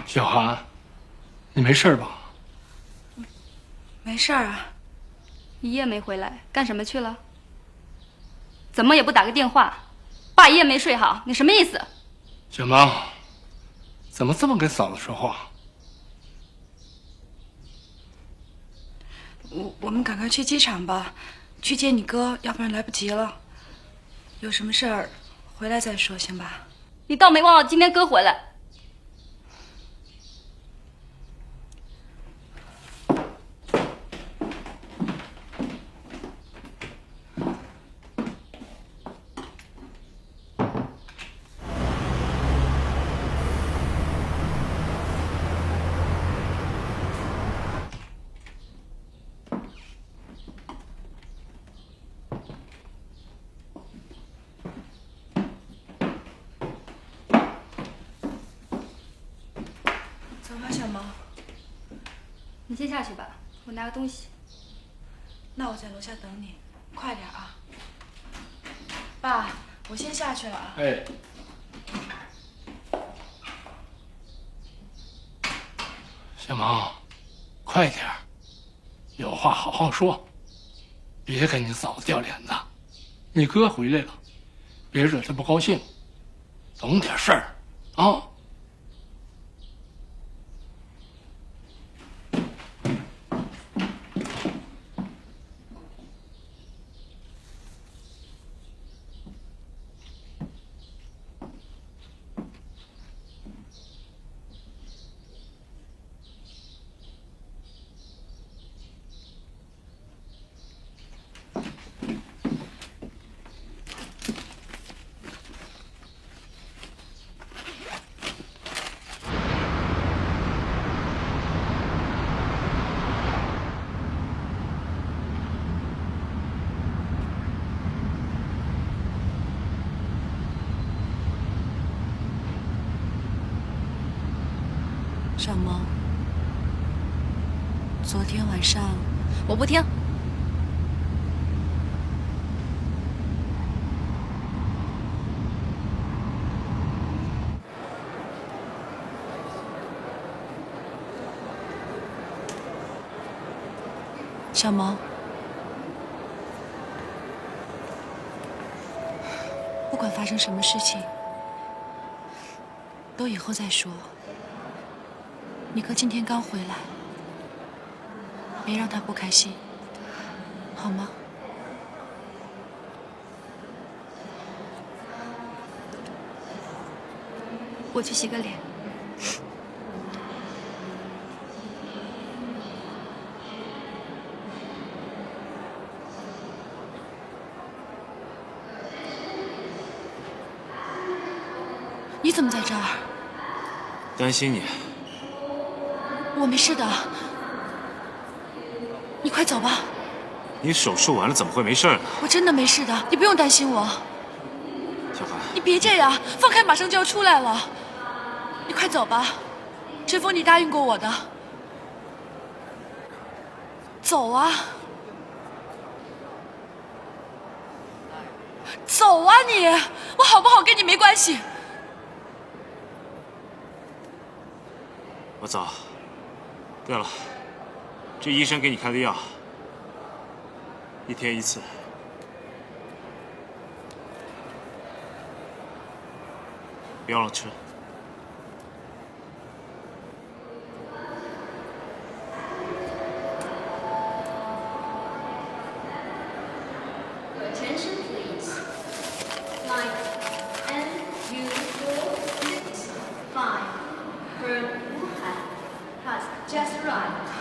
小韩，你没事吧？没事儿啊。一夜没回来，干什么去了？怎么也不打个电话？爸一夜没睡好，你什么意思？小芒，怎么这么跟嫂子说话？我们赶快去机场吧，去接你哥，要不然来不及了。有什么事儿回来再说，行吧？你倒没忘了今天哥回来。走吧，小毛。你先下去吧，我拿个东西。那我在楼下等你，快点啊！爸，我先下去了啊。哎。小毛，快点，有话好好说，别跟你嫂子掉脸子。你哥回来了，别惹他不高兴，懂点事儿啊。小萌，昨天晚上我不听。小萌，不管发生什么事情，都以后再说。你哥今天刚回来，别让他不开心，好吗？我去洗个脸。你怎么在这儿？担心你。我没事的，你快走吧。你手术完了怎么会没事呢？我真的没事的，你不用担心我。小韩，你别这样，放开马上就要出来了。你快走吧，陈峰，你答应过我的。走啊！走啊你！我好不好跟你没关系。我走。对了，这医生给你开的药，1天1次，别忘了吃。Attention please. Flight MU465 from Wuhan has just arrived.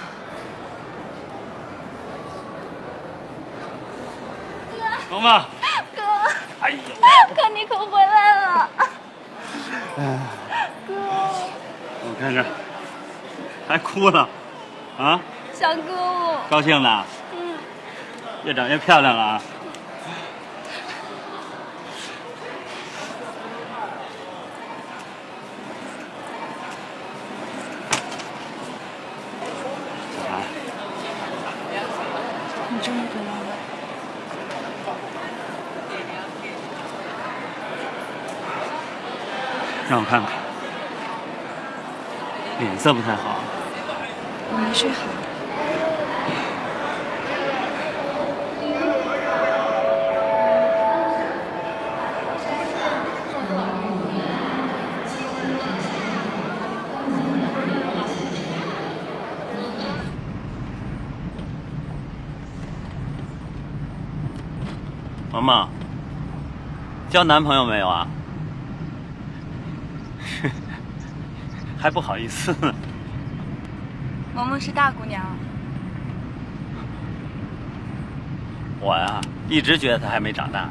萌萌，哥，哎呦，哥你可回来了。哥，我看着还哭了，啊？想哥我。高兴呢？嗯。越长越漂亮了啊！小韩，你终于回来了。让我看看，脸色不太好。我没睡好。萌萌，交男朋友没有啊？还不好意思呢。萌萌是大姑娘。我呀，一直觉得她还没长大。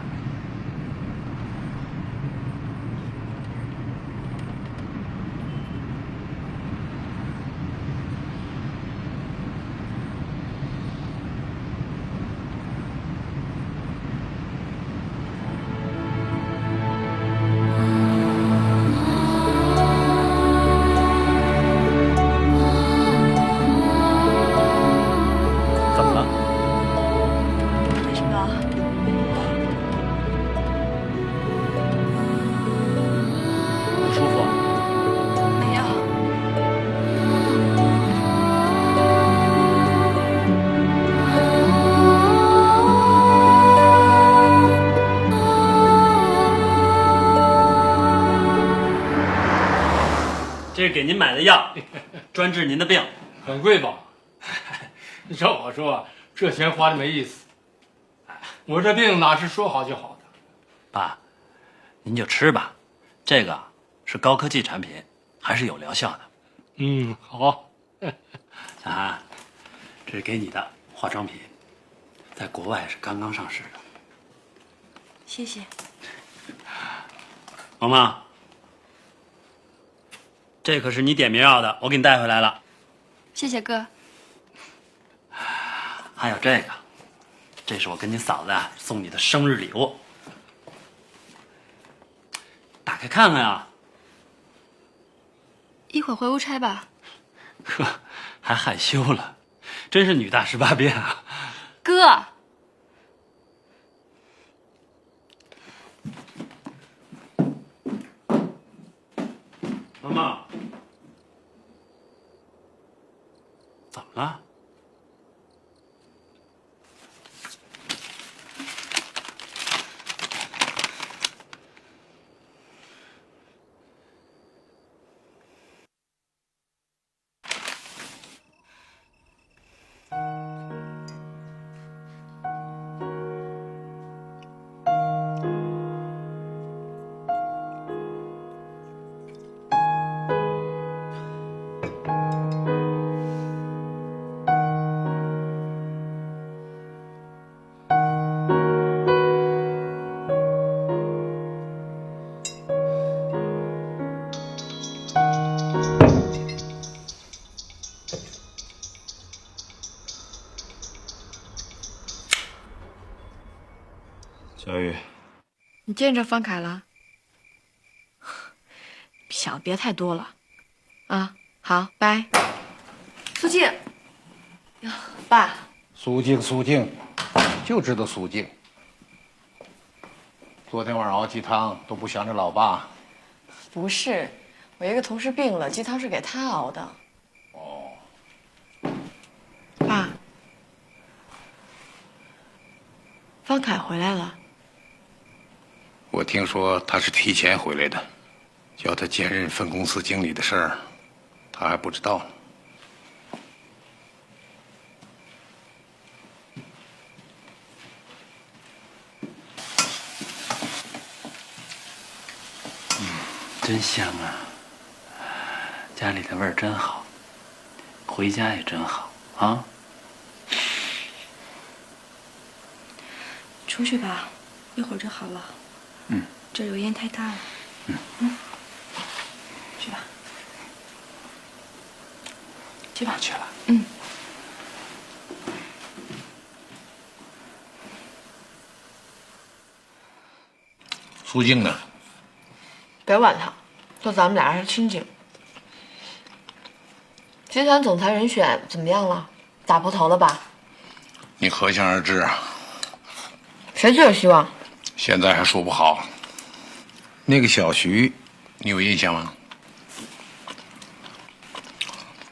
这是给您买的药，专治您的病。很贵吧？你照我说，这钱花的没意思。我这病哪是说好就好的？爸，您就吃吧，这个是高科技产品，还是有疗效的。嗯，好。小韩，这是给你的化妆品，在国外是刚刚上市的。谢谢。萌萌，这可是你点名要的，我给你带回来了。谢谢哥。还有这个，这是我跟你嫂子送你的生日礼物，打开看看呀。一会儿回屋拆吧。呵，还害羞了，真是女大十八变啊！哥，妈妈，怎么了？小雨，你见着方凯了？想别太多了，啊，好，拜。苏静，呀，爸，苏静，苏静，就知道苏静。昨天晚上熬鸡汤都不想着老爸。不是，我一个同事病了，鸡汤是给他熬的。哦，爸，方凯回来了。我听说他是提前回来的，叫他兼任分公司经理的事儿，他还不知道呢。真香啊！家里的味儿真好，回家也真好啊！出去吧，一会儿就好了。嗯，这油烟太大了。去吧，去吧，去了。苏静呢？别管他，就咱们俩是亲戚。集团总裁人选怎么样了？打破头了吧？你可想而知啊。谁最有希望？现在还说不好。那个小徐，你有印象吗？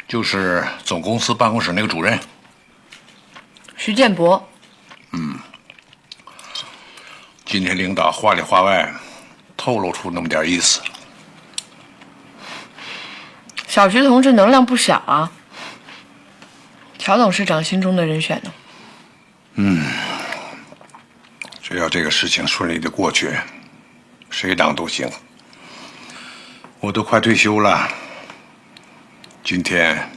就是总公司办公室那个主任。徐建博。今天领导话里话外透露出那么点意思。小徐同志能量不小啊，乔董事长心中的人选呢？只要这个事情顺利的过去，谁当都行。我都快退休了，今天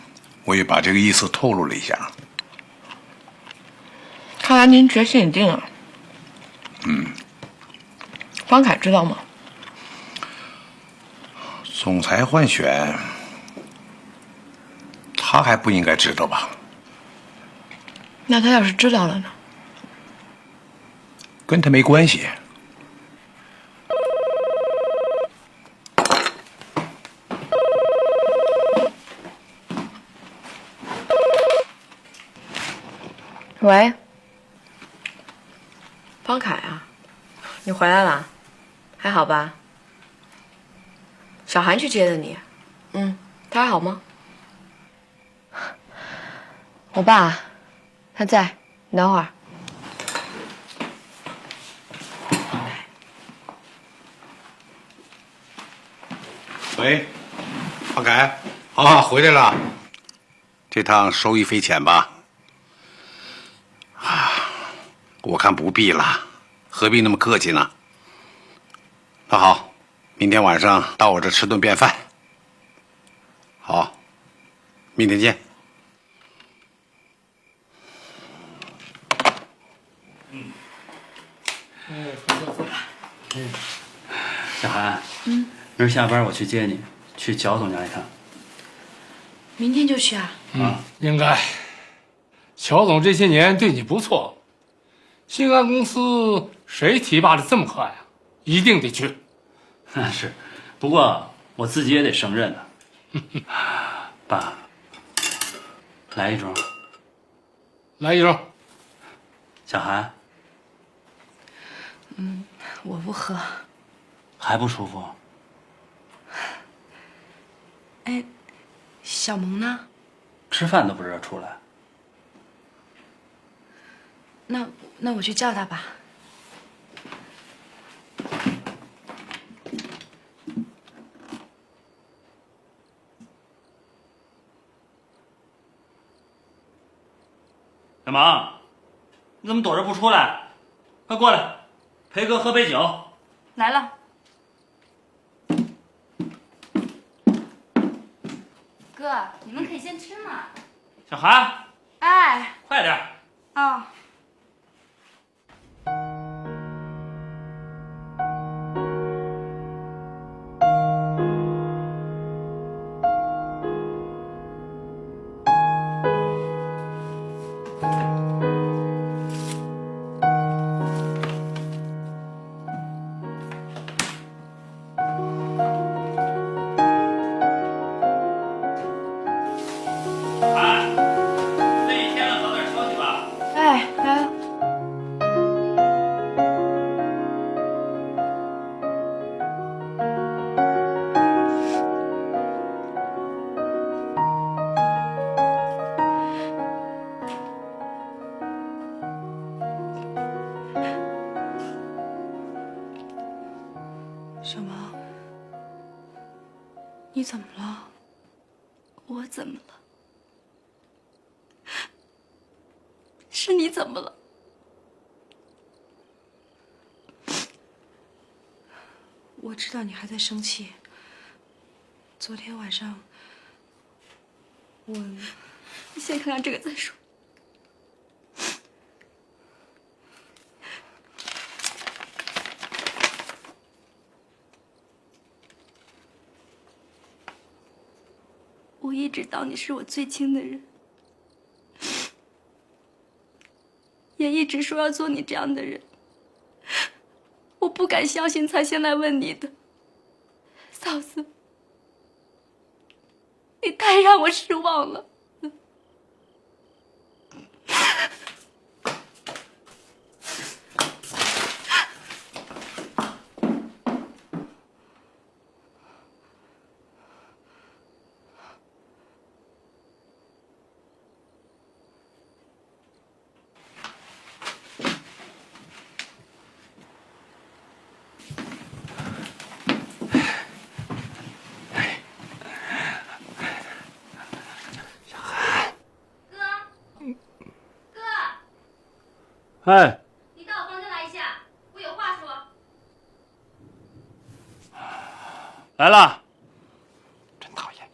我也把这个意思透露了一下。看来您决心已定啊。方凯知道吗？总裁换选，他还不应该知道吧？那他要是知道了呢？跟他没关系。喂，方凯啊，你回来了，还好吧？小韩去接的你，他还好吗？我爸，他在，你等会儿。喂，方凯，啊，回来了。这趟受益匪浅吧？啊，我看不必了，何必那么客气呢？那好，明天晚上到我这吃顿便饭。好，明天见。小韩，明儿下班我去接你，去乔总家一趟。明天就去啊？应该。乔总这些年对你不错，新安公司谁提拔的这么快啊？一定得去。是，不过我自己也得胜任呢。爸，来一盅。来一盅。小韩，我不喝。还不舒服？哎，小萌呢？吃饭都不知道出来。那我去叫他吧。小萌，你怎么躲着不出来？快过来，陪哥喝杯酒。来了。哥，你们可以先吃嘛。小韩，哎，快点。哦。小萌，你怎么了？我怎么了？是你怎么了？我知道你还在生气。昨天晚上，你先看看这个再说。我一直当你是我最亲的人，也一直说要做你这样的人。我不敢相信，才先来问你的。嫂子，你太让我失望了。哎，你到我房间来一下，我有话说。来了。真讨厌。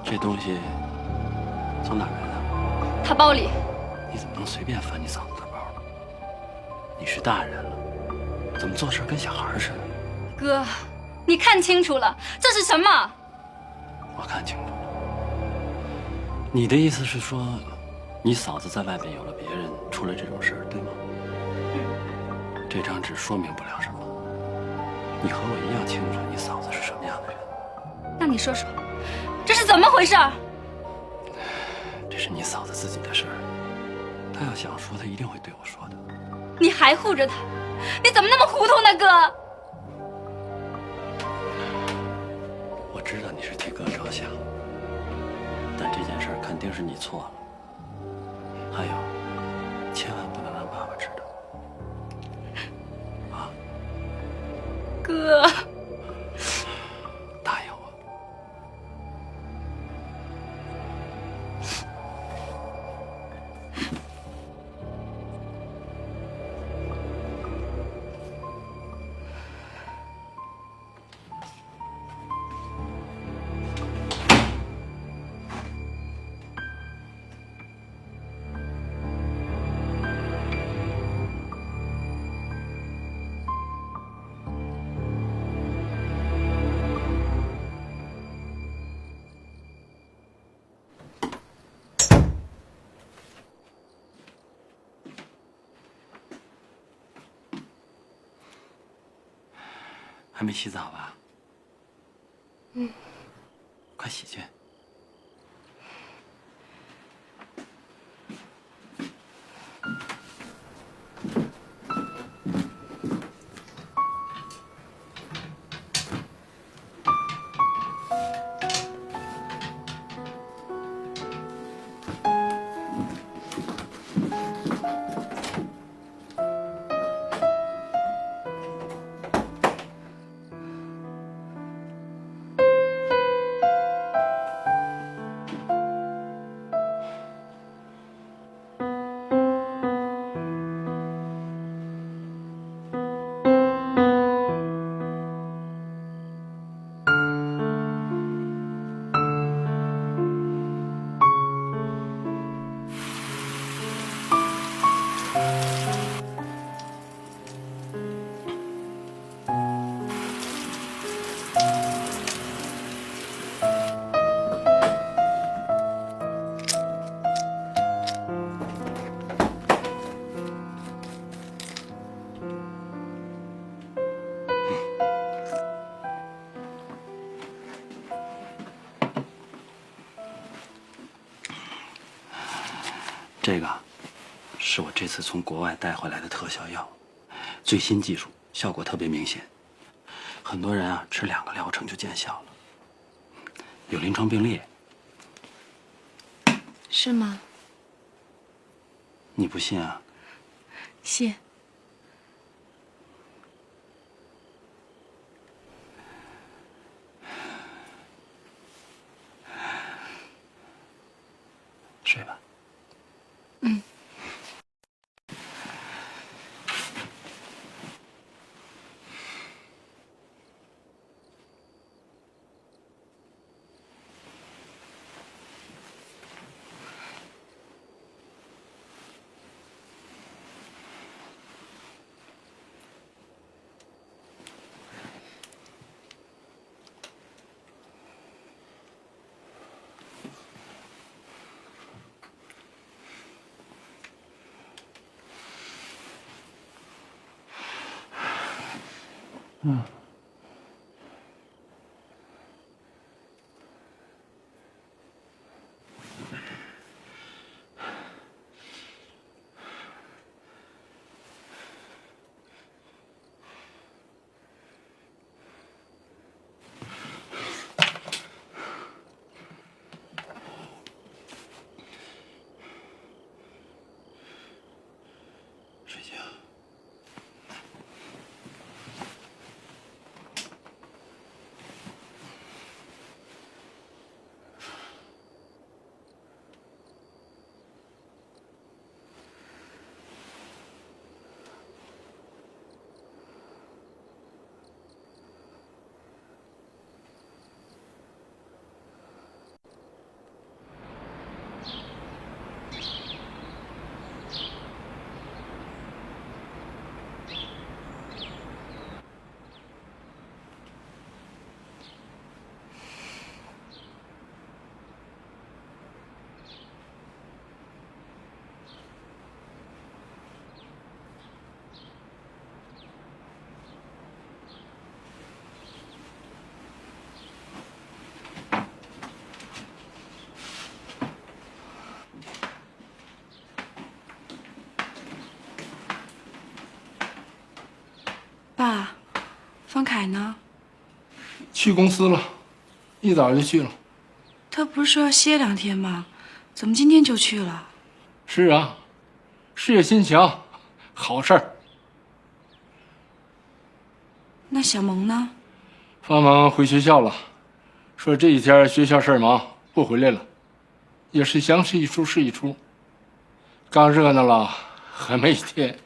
这东西从哪儿来的？他包里。你怎么能随便翻你嫂子的包呢？你是大人了，怎么做事跟小孩似的？哥，你看清楚了，这是什么？我看清楚了。你的意思是说，你嫂子在外边有了别人，出了这种事儿，对吗？这张纸说明不了什么。你和我一样清楚你嫂子是什么样的人。那你说说，这是怎么回事？这是你嫂子自己的事儿，她要想说，她一定会对我说的。你还护着她，你怎么那么糊涂呢，哥？我知道你是替哥着想，但这件事儿肯定是你错了。还有，千万不能让爸爸知道。啊，哥，答应我。还没洗澡吧？嗯，快洗去。这个是我这次从国外带回来的特效药，最新技术，效果特别明显。很多人啊吃2个疗程就见效了，有临床病例。是吗？你不信啊？信。睡吧。嗯。嗯。睡觉。爸，方凯呢？去公司了，一早就去了。他不是说要歇2天吗？怎么今天就去了？是啊，事业心强，好事儿。那小萌呢？方萌回学校了，说这几天学校事儿忙，不回来了。也是想是一出是一出，刚热闹了还没1天。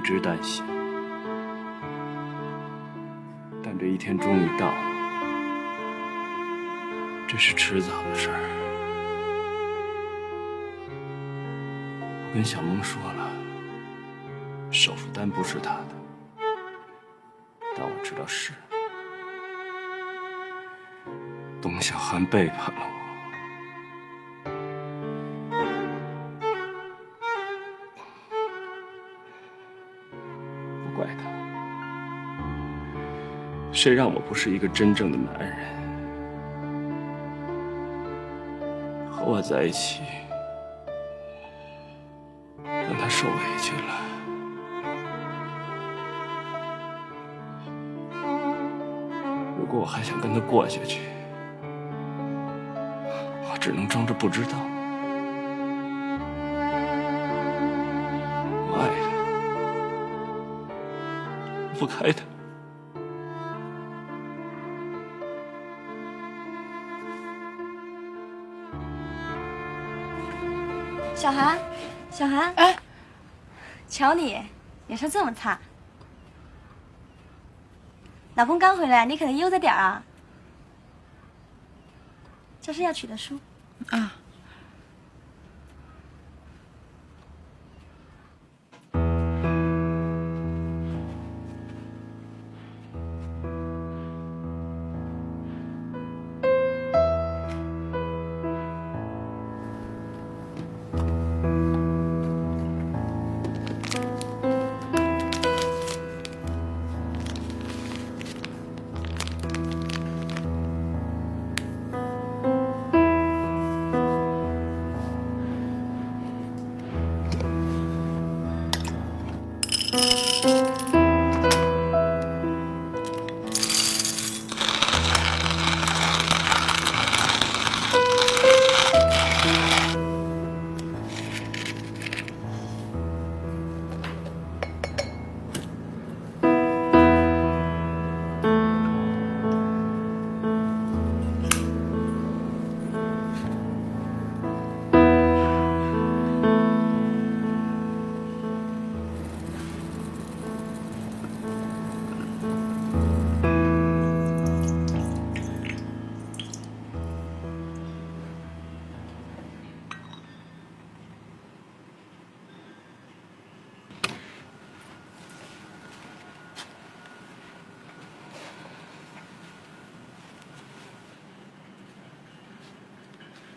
直担心，但这一天终于到了，这是迟早的事儿。我跟小萌说了，手术单不是他的，但我知道是董小涵背叛了我。不怪他，谁让我不是一个真正的男人？和我在一起，让他受委屈了。如果我还想跟他过下去，我只能装着不知道。我爱他，离不开他。小涵，小涵，哎，瞧你脸上这么差，老公刚回来，你可能悠着点啊。这是要取的书啊。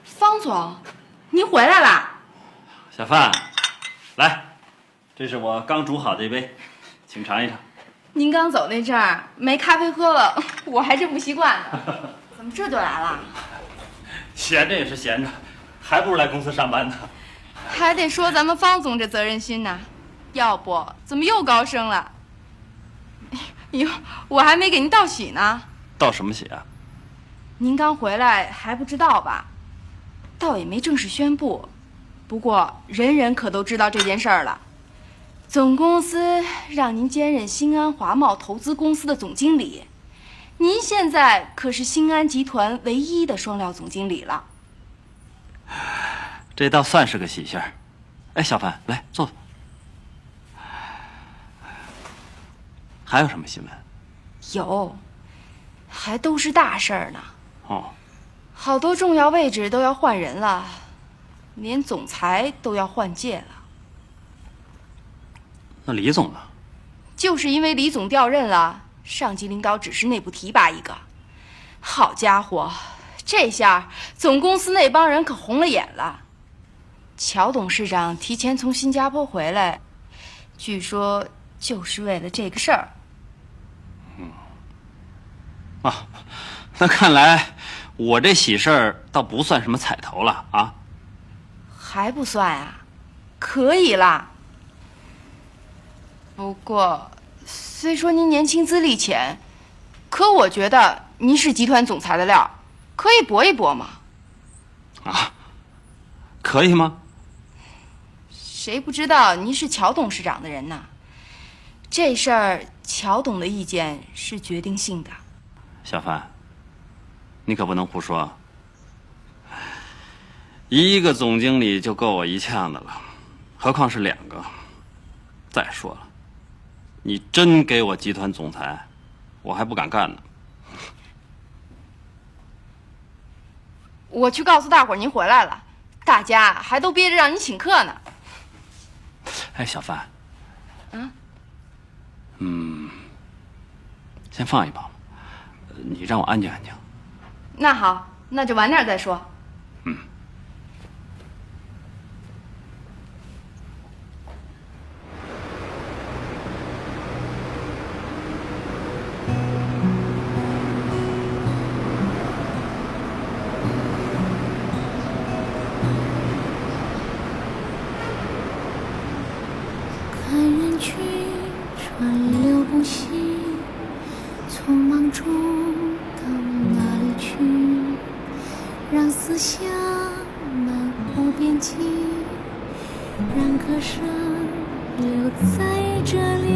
方总，您回来啦！小范，来，这是我刚煮好的一杯，请尝一尝。您刚走那阵儿没咖啡喝了，我还真不习惯呢。怎么这就来了？闲着也是闲着，还不如来公司上班呢。还得说咱们方总这责任心呢，要不怎么又高升了？哟，我还没给您道喜呢。道什么喜啊？您刚回来还不知道吧？倒也没正式宣布，不过人人可都知道这件事儿了。总公司让您兼任新安华贸投资公司的总经理，您现在可是新安集团唯一的双料总经理了。这倒算是个喜信儿。哎，小范，来坐。还有什么新闻？有，还都是大事儿呢。哦，好多重要位置都要换人了，连总裁都要换届了。那李总呢？就是因为李总调任了，上级领导只是内部提拔一个。好家伙，这下总公司那帮人可红了眼了。乔董事长提前从新加坡回来，据说就是为了这个事儿。啊，那看来我这喜事儿倒不算什么彩头了啊。还不算啊？可以啦。不过，虽说您年轻资历浅，可我觉得您是集团总裁的料，可以搏一搏嘛。啊，可以吗？谁不知道您是乔董事长的人呢？这事儿乔董的意见是决定性的。小范，你可不能胡说。一个总经理就够我一呛的了，何况是2个。再说了，你真给我集团总裁，我还不敢干呢。我去告诉大伙儿您回来了，大家还都憋着让你请客呢。哎，小范，先放一放，你让我安静安静。那好，那就晚点再说。看人群川流不息，匆忙中到哪里去？让思想漫无边际，让歌声留在这里。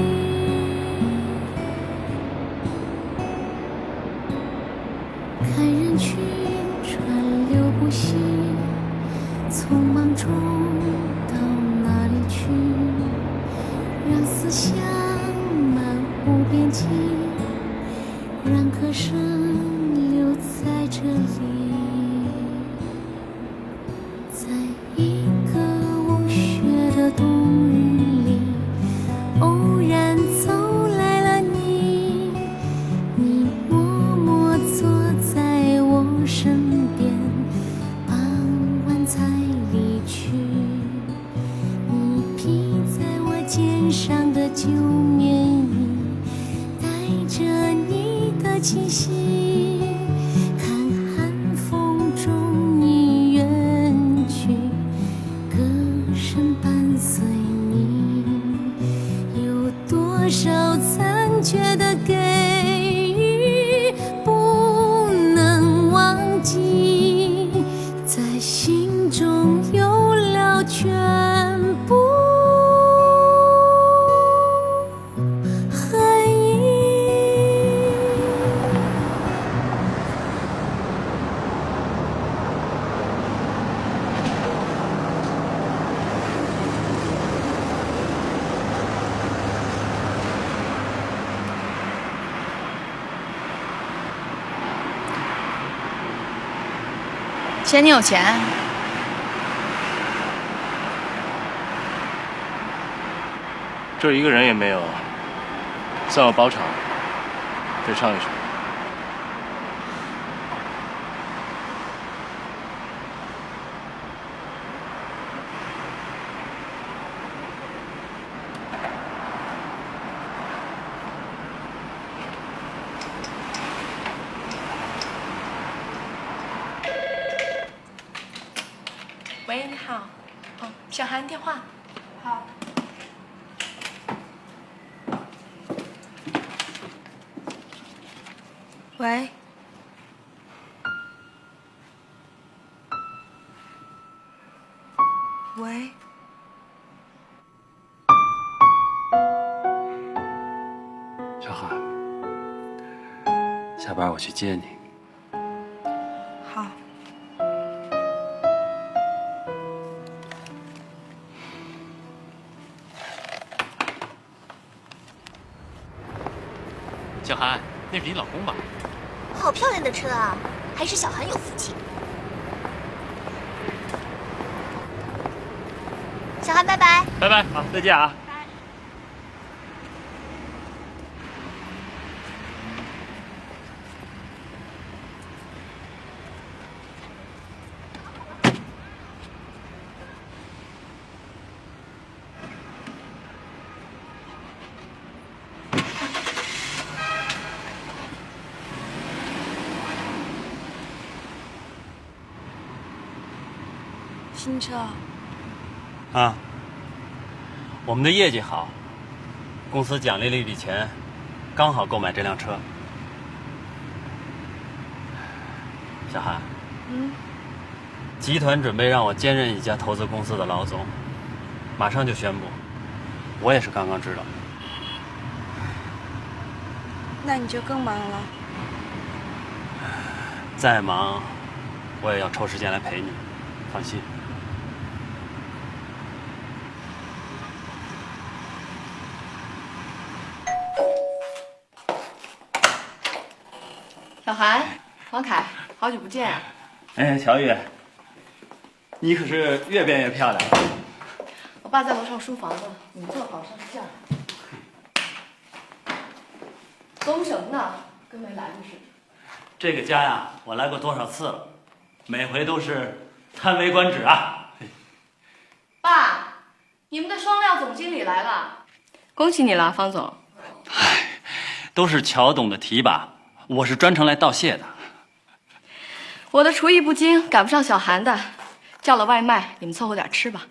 看人群川流不息，匆忙中到哪里去？让思想漫无边际，让歌声留在这里。在一个无雪的冬日里，偶然走来了你，你默默坐在我身边，傍晚才离去。你披在我肩上的旧棉衣，带着你的气息，看寒风中你远去，歌声伴随你，有多少残缺的给予不能忘记，在心中有了全部恨意。嫌你有钱，这儿一个人也没有，算我包场，再唱一首。喂，你好，小韩电话。好。喂。喂。小韩，下班我去接你。好。小韩，那是你老公吧？好漂亮的车啊，还是小韩有福气。小韩，拜拜。拜拜，好，再见啊。新车。啊，我们的业绩好，公司奖励了一笔钱，刚好购买这辆车。小韩，集团准备让我兼任一家投资公司的老总，马上就宣布。我也是刚刚知道。那你就更忙了。再忙，我也要抽时间来陪你，放心。小韩、王凯，好久不见啊！哎，乔玉，你可是越变越漂亮。我爸在楼上书房呢，你们坐好上睡觉。搜什么呢？跟没来过似的。这个家呀，我来过多少次了，每回都是叹为观止啊！爸，你们的双料总经理来了，恭喜你了，方总。都是乔董的提拔，我是专程来道谢的。我的厨艺不精，赶不上小韩的，叫了外卖，你们凑合点吃吧。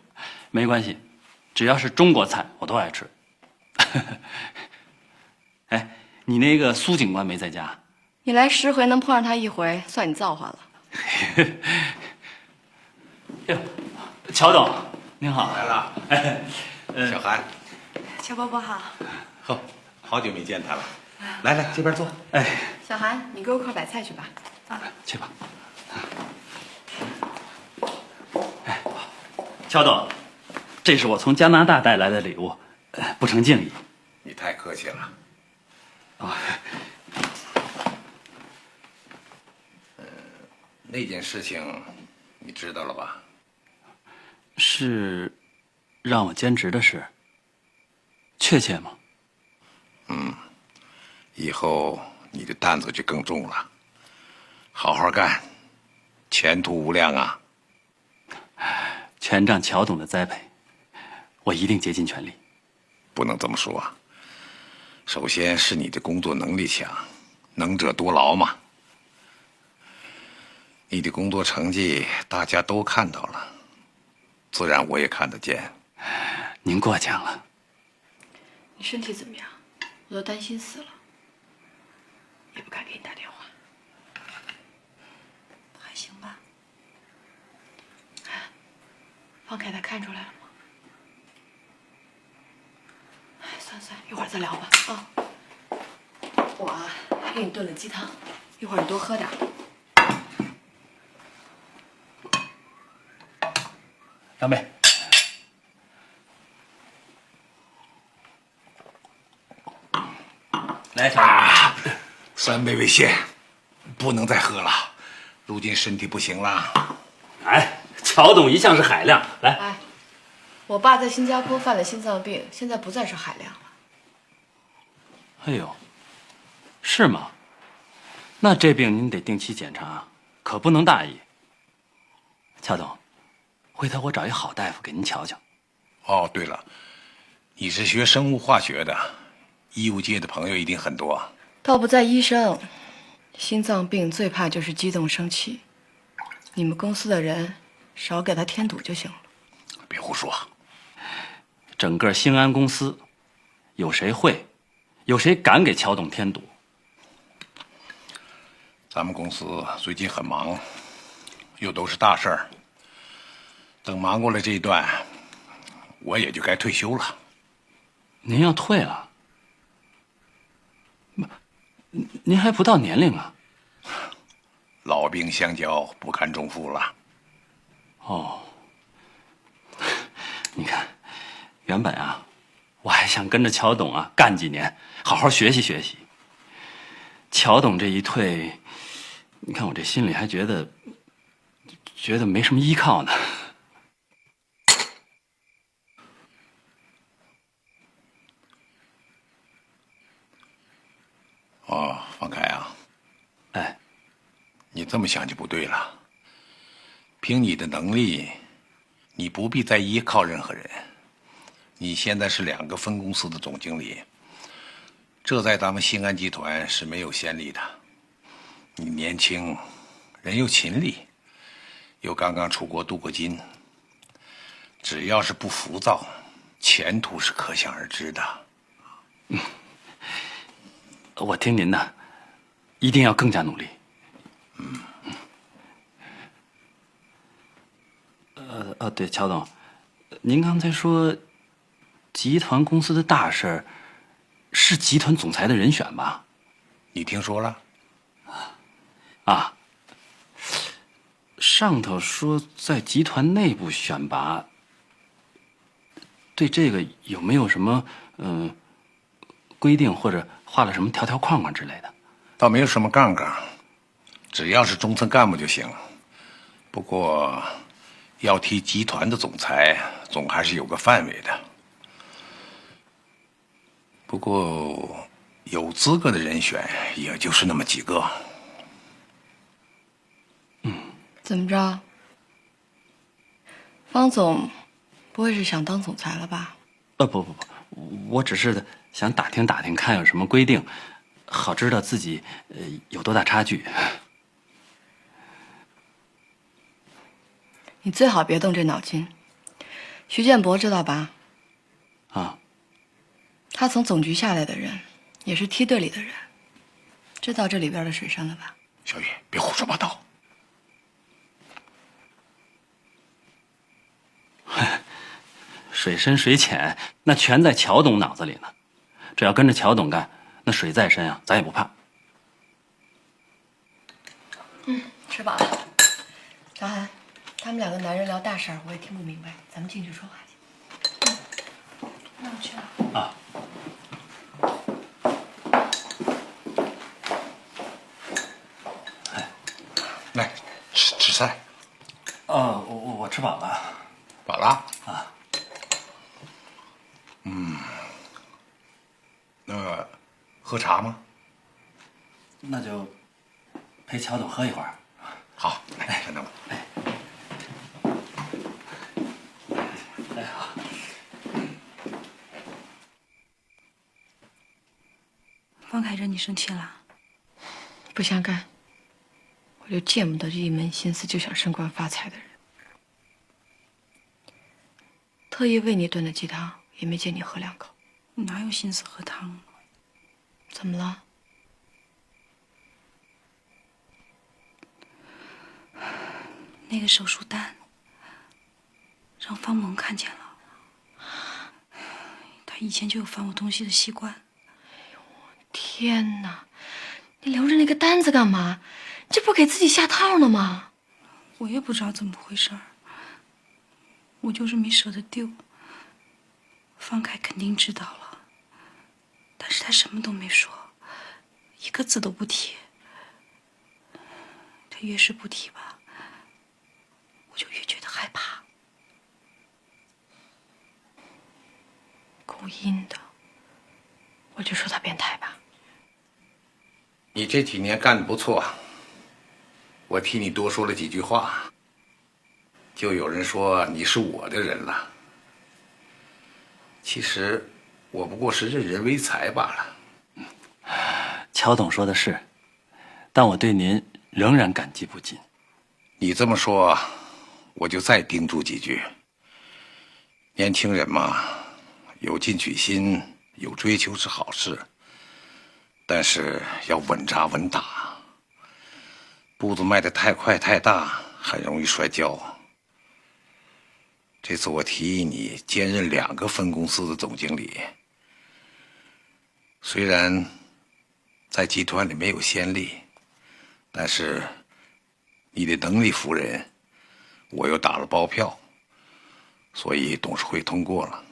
没关系，只要是中国菜，我都爱吃。哎，你那个苏警官没在家？你来10回能碰上他1回，算你造化了。哟，乔董，您好。来了。小韩，乔伯伯好。呵，好久没见他了。来来，这边坐。哎，小韩，你给我块摆菜去吧。啊，去吧。哎，乔董，这是我从加拿大带来的礼物，不成敬意。你太客气了。啊，那件事情你知道了吧？是让我兼职的事，确切吗？以后你的担子就更重了，好好干，前途无量啊！全仗乔董的栽培，我一定竭尽全力。不能这么说，首先是你的工作能力强，能者多劳嘛。你的工作成绩大家都看到了，自然我也看得见。您过奖了。你身体怎么样？我都担心死了，也不敢给你打电话。还行吧。方凯他看出来了吗？哎，算了，一会儿再聊吧。啊，我啊还给你炖了鸡汤，一会儿你多喝点。干杯！来，小啊，3杯为限，不能再喝了。如今身体不行了。哎，乔董一向是海量，来。哎，我爸在新加坡犯了心脏病，现在不再是海量了。哎呦，是吗？那这病您得定期检查，可不能大意。乔董，回头我找一好大夫给您瞧瞧。哦，对了，你是学生物化学的，医务界的朋友一定很多。倒不在医生，心脏病最怕就是激动生气。你们公司的人少给他添堵就行了。别胡说。整个兴安公司，有谁会，有谁敢给乔董添堵？咱们公司最近很忙，又都是大事儿。等忙过了这一段，我也就该退休了。您要退了？您还不到年龄啊。老兵相交，不堪重负了。哦，你看，原本啊，我还想跟着乔董啊干几年，好好学习学习。乔董这一退，你看我这心里还觉得没什么依靠呢。哦，方凯啊，哎，你这么想就不对了。凭你的能力，你不必再依靠任何人。你现在是2个分公司的总经理，这在咱们兴安集团是没有先例的。你年轻，人又勤力，又刚刚出国镀过金，只要是不浮躁，前途是可想而知的。我听您的，一定要更加努力。对，乔董，您刚才说，集团公司的大事是集团总裁的人选吧？你听说了？啊，上头说在集团内部选拔，对这个有没有什么规定或者画了什么条条框框之类的？倒没有什么杠杠，只要是中层干部就行。不过，要提集团的总裁，总还是有个范围的。不过，有资格的人选也就是那么几个。怎么着？方总，不会是想当总裁了吧？不，我只是想打听打听，看有什么规定，好知道自己有多大差距。你最好别动这脑筋。徐建博知道吧？啊，他从总局下来的人，也是梯队里的人，知道这里边的水深了吧？小雨，别胡说八道。水深水浅，那全在乔董脑子里呢。只要跟着乔董干，那水再深啊，咱也不怕。吃饱了。小韩，他们两个男人聊大事儿，我也听不明白，咱们进去说话去。那我去了。啊。来，吃菜。我吃饱了。饱了？啊。那喝茶吗？那就陪乔董喝一会儿。好，来，先等我。好。方凯惹你生气了？不相干，我就见不得这一门心思就想升官发财的人。特意为你炖的鸡汤，也没见你喝两口。哪有心思喝汤？怎么了？那个手术单让方萌看见了，他以前就有翻我东西的习惯。天哪，你留着那个单子干嘛？这不给自己下套呢吗？我也不知道怎么回事儿，我就是没舍得丢。方凯肯定知道了，但是他什么都没说，一个字都不提。他越是不提吧，我就越觉得害怕。故意的，我就说他变态吧。你这几年干得不错，我替你多说了几句话，就有人说你是我的人了。其实我不过是任人唯才罢了。乔董说的是，但我对您仍然感激不尽。你这么说，我就再叮嘱几句。年轻人嘛，有进取心，有追求是好事，但是要稳扎稳打。步子迈得太快太大，很容易摔跤。这次我提议你兼任2个分公司的总经理，虽然在集团里没有先例，但是你的能力服人，我又打了包票，所以董事会通过了。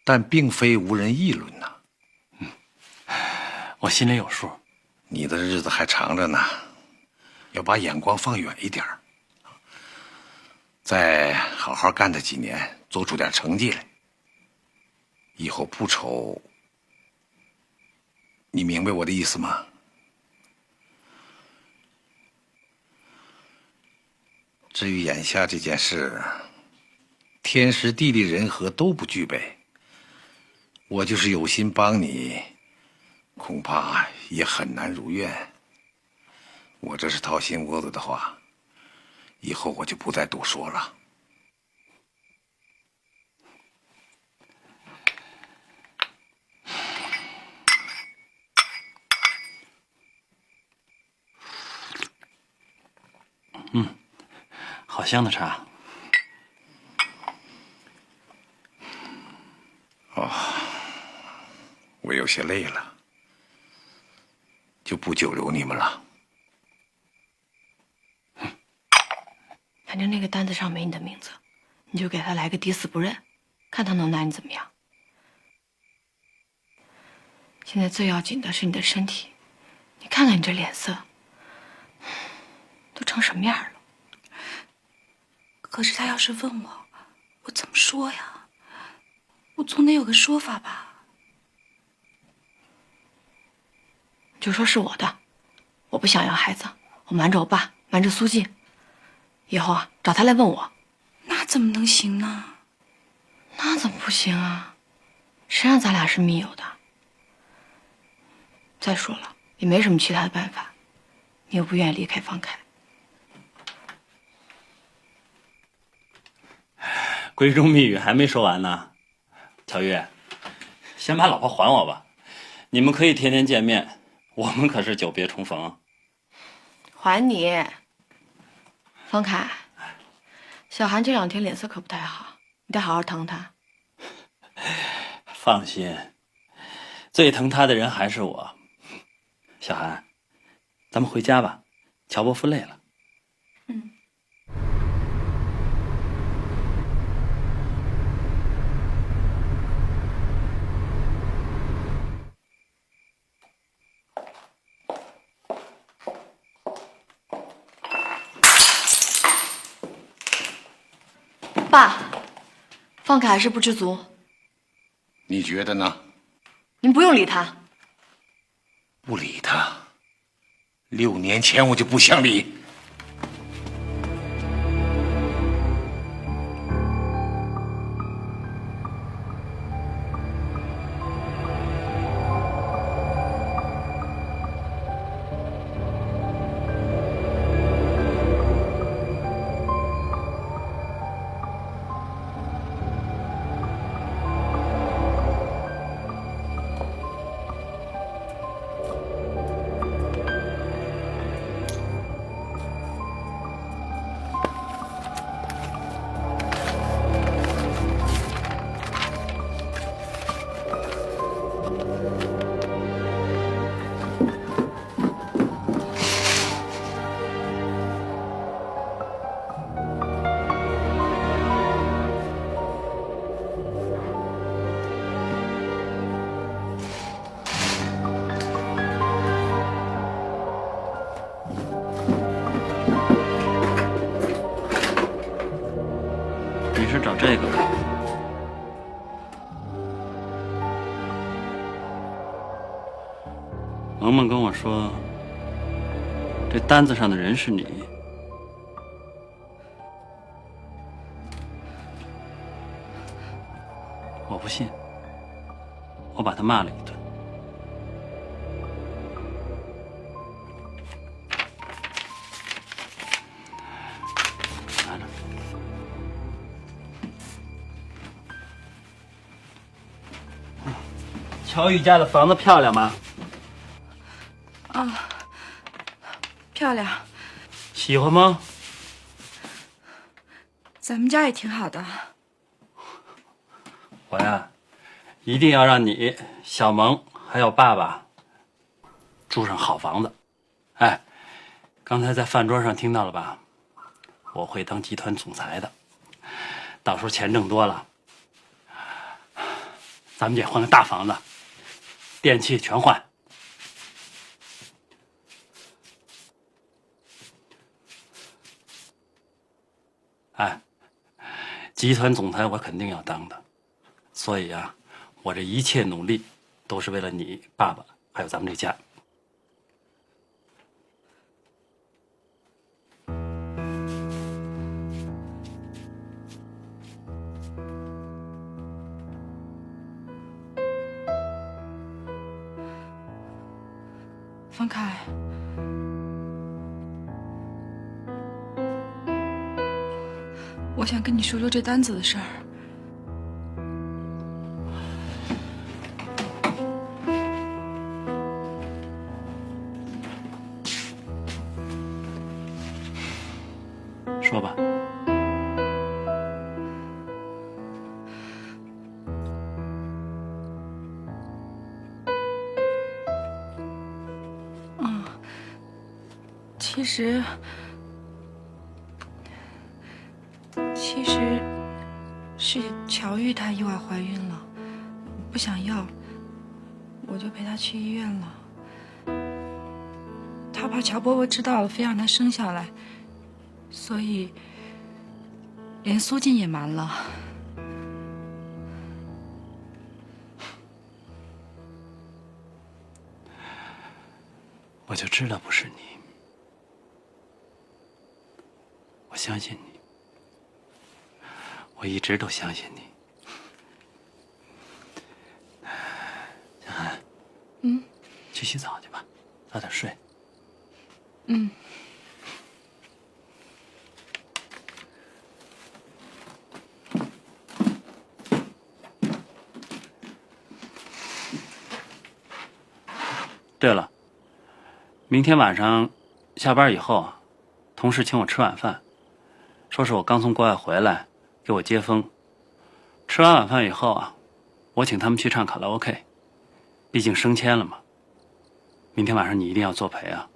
但并非无人议论呐。我心里有数。你的日子还长着呢，要把眼光放远一点儿。再好好干它几年，做出点成绩来，以后不愁。你明白我的意思吗？至于眼下这件事，天时地利人和都不具备，我就是有心帮你，恐怕也很难如愿。我这是掏心窝子的话，以后我就不再多说了。好香的茶。我有些累了，就不久留你们了。反正那个单子上没你的名字，你就给他来个抵死不认，看他能拿你怎么样。现在最要紧的是你的身体，你看看你这脸色，都成什么样了。可是他要是问我，我怎么说呀？我总得有个说法吧。就说是我的，我不想要孩子，我瞒着我爸，瞒着苏静，以后啊找他来问我。那怎么能行呢？那怎么不行啊？谁让咱俩是密友的？再说了，也没什么其他的办法，你又不愿意离开方凯。闺中密语还没说完呢，乔玉，先把老婆还我吧。你们可以天天见面，我们可是久别重逢。还你，方凯，小韩这2天脸色可不太好，你得好好疼她。放心，最疼她的人还是我。小韩，咱们回家吧，乔伯父累了。爸，方凯还是不知足，你觉得呢？您不用理他。不理他，6年前我就不想理。你是找这个？萌萌跟我说，这单子上的人是你。我不信，我把他骂了一顿。拿着。乔宇家的房子漂亮吗？啊，漂亮。喜欢吗？咱们家也挺好的。我呀，一定要让你、小萌还有爸爸住上好房子。哎，刚才在饭桌上听到了吧？我会当集团总裁的，到时候钱挣多了，咱们得换个大房子，电器全换。哎，集团总裁我肯定要当的，所以啊，我这一切努力都是为了你、爸爸还有咱们这家。方凯，我想跟你说说这单子的事儿。说吧。其实是乔玉她意外怀孕了，不想要，我就陪她去医院了。她他怕乔伯伯知道了，非让他生下来，所以连苏静也瞒了。我就知道不是你，我相信你，我一直都相信你。小涵，去洗澡去吧，早点睡。对了，明天晚上下班以后啊，同事请我吃晚饭，说是我刚从国外回来，给我接风。吃完晚饭以后啊，我请他们去唱卡拉 OK， 毕竟升迁了嘛。明天晚上你一定要作陪啊。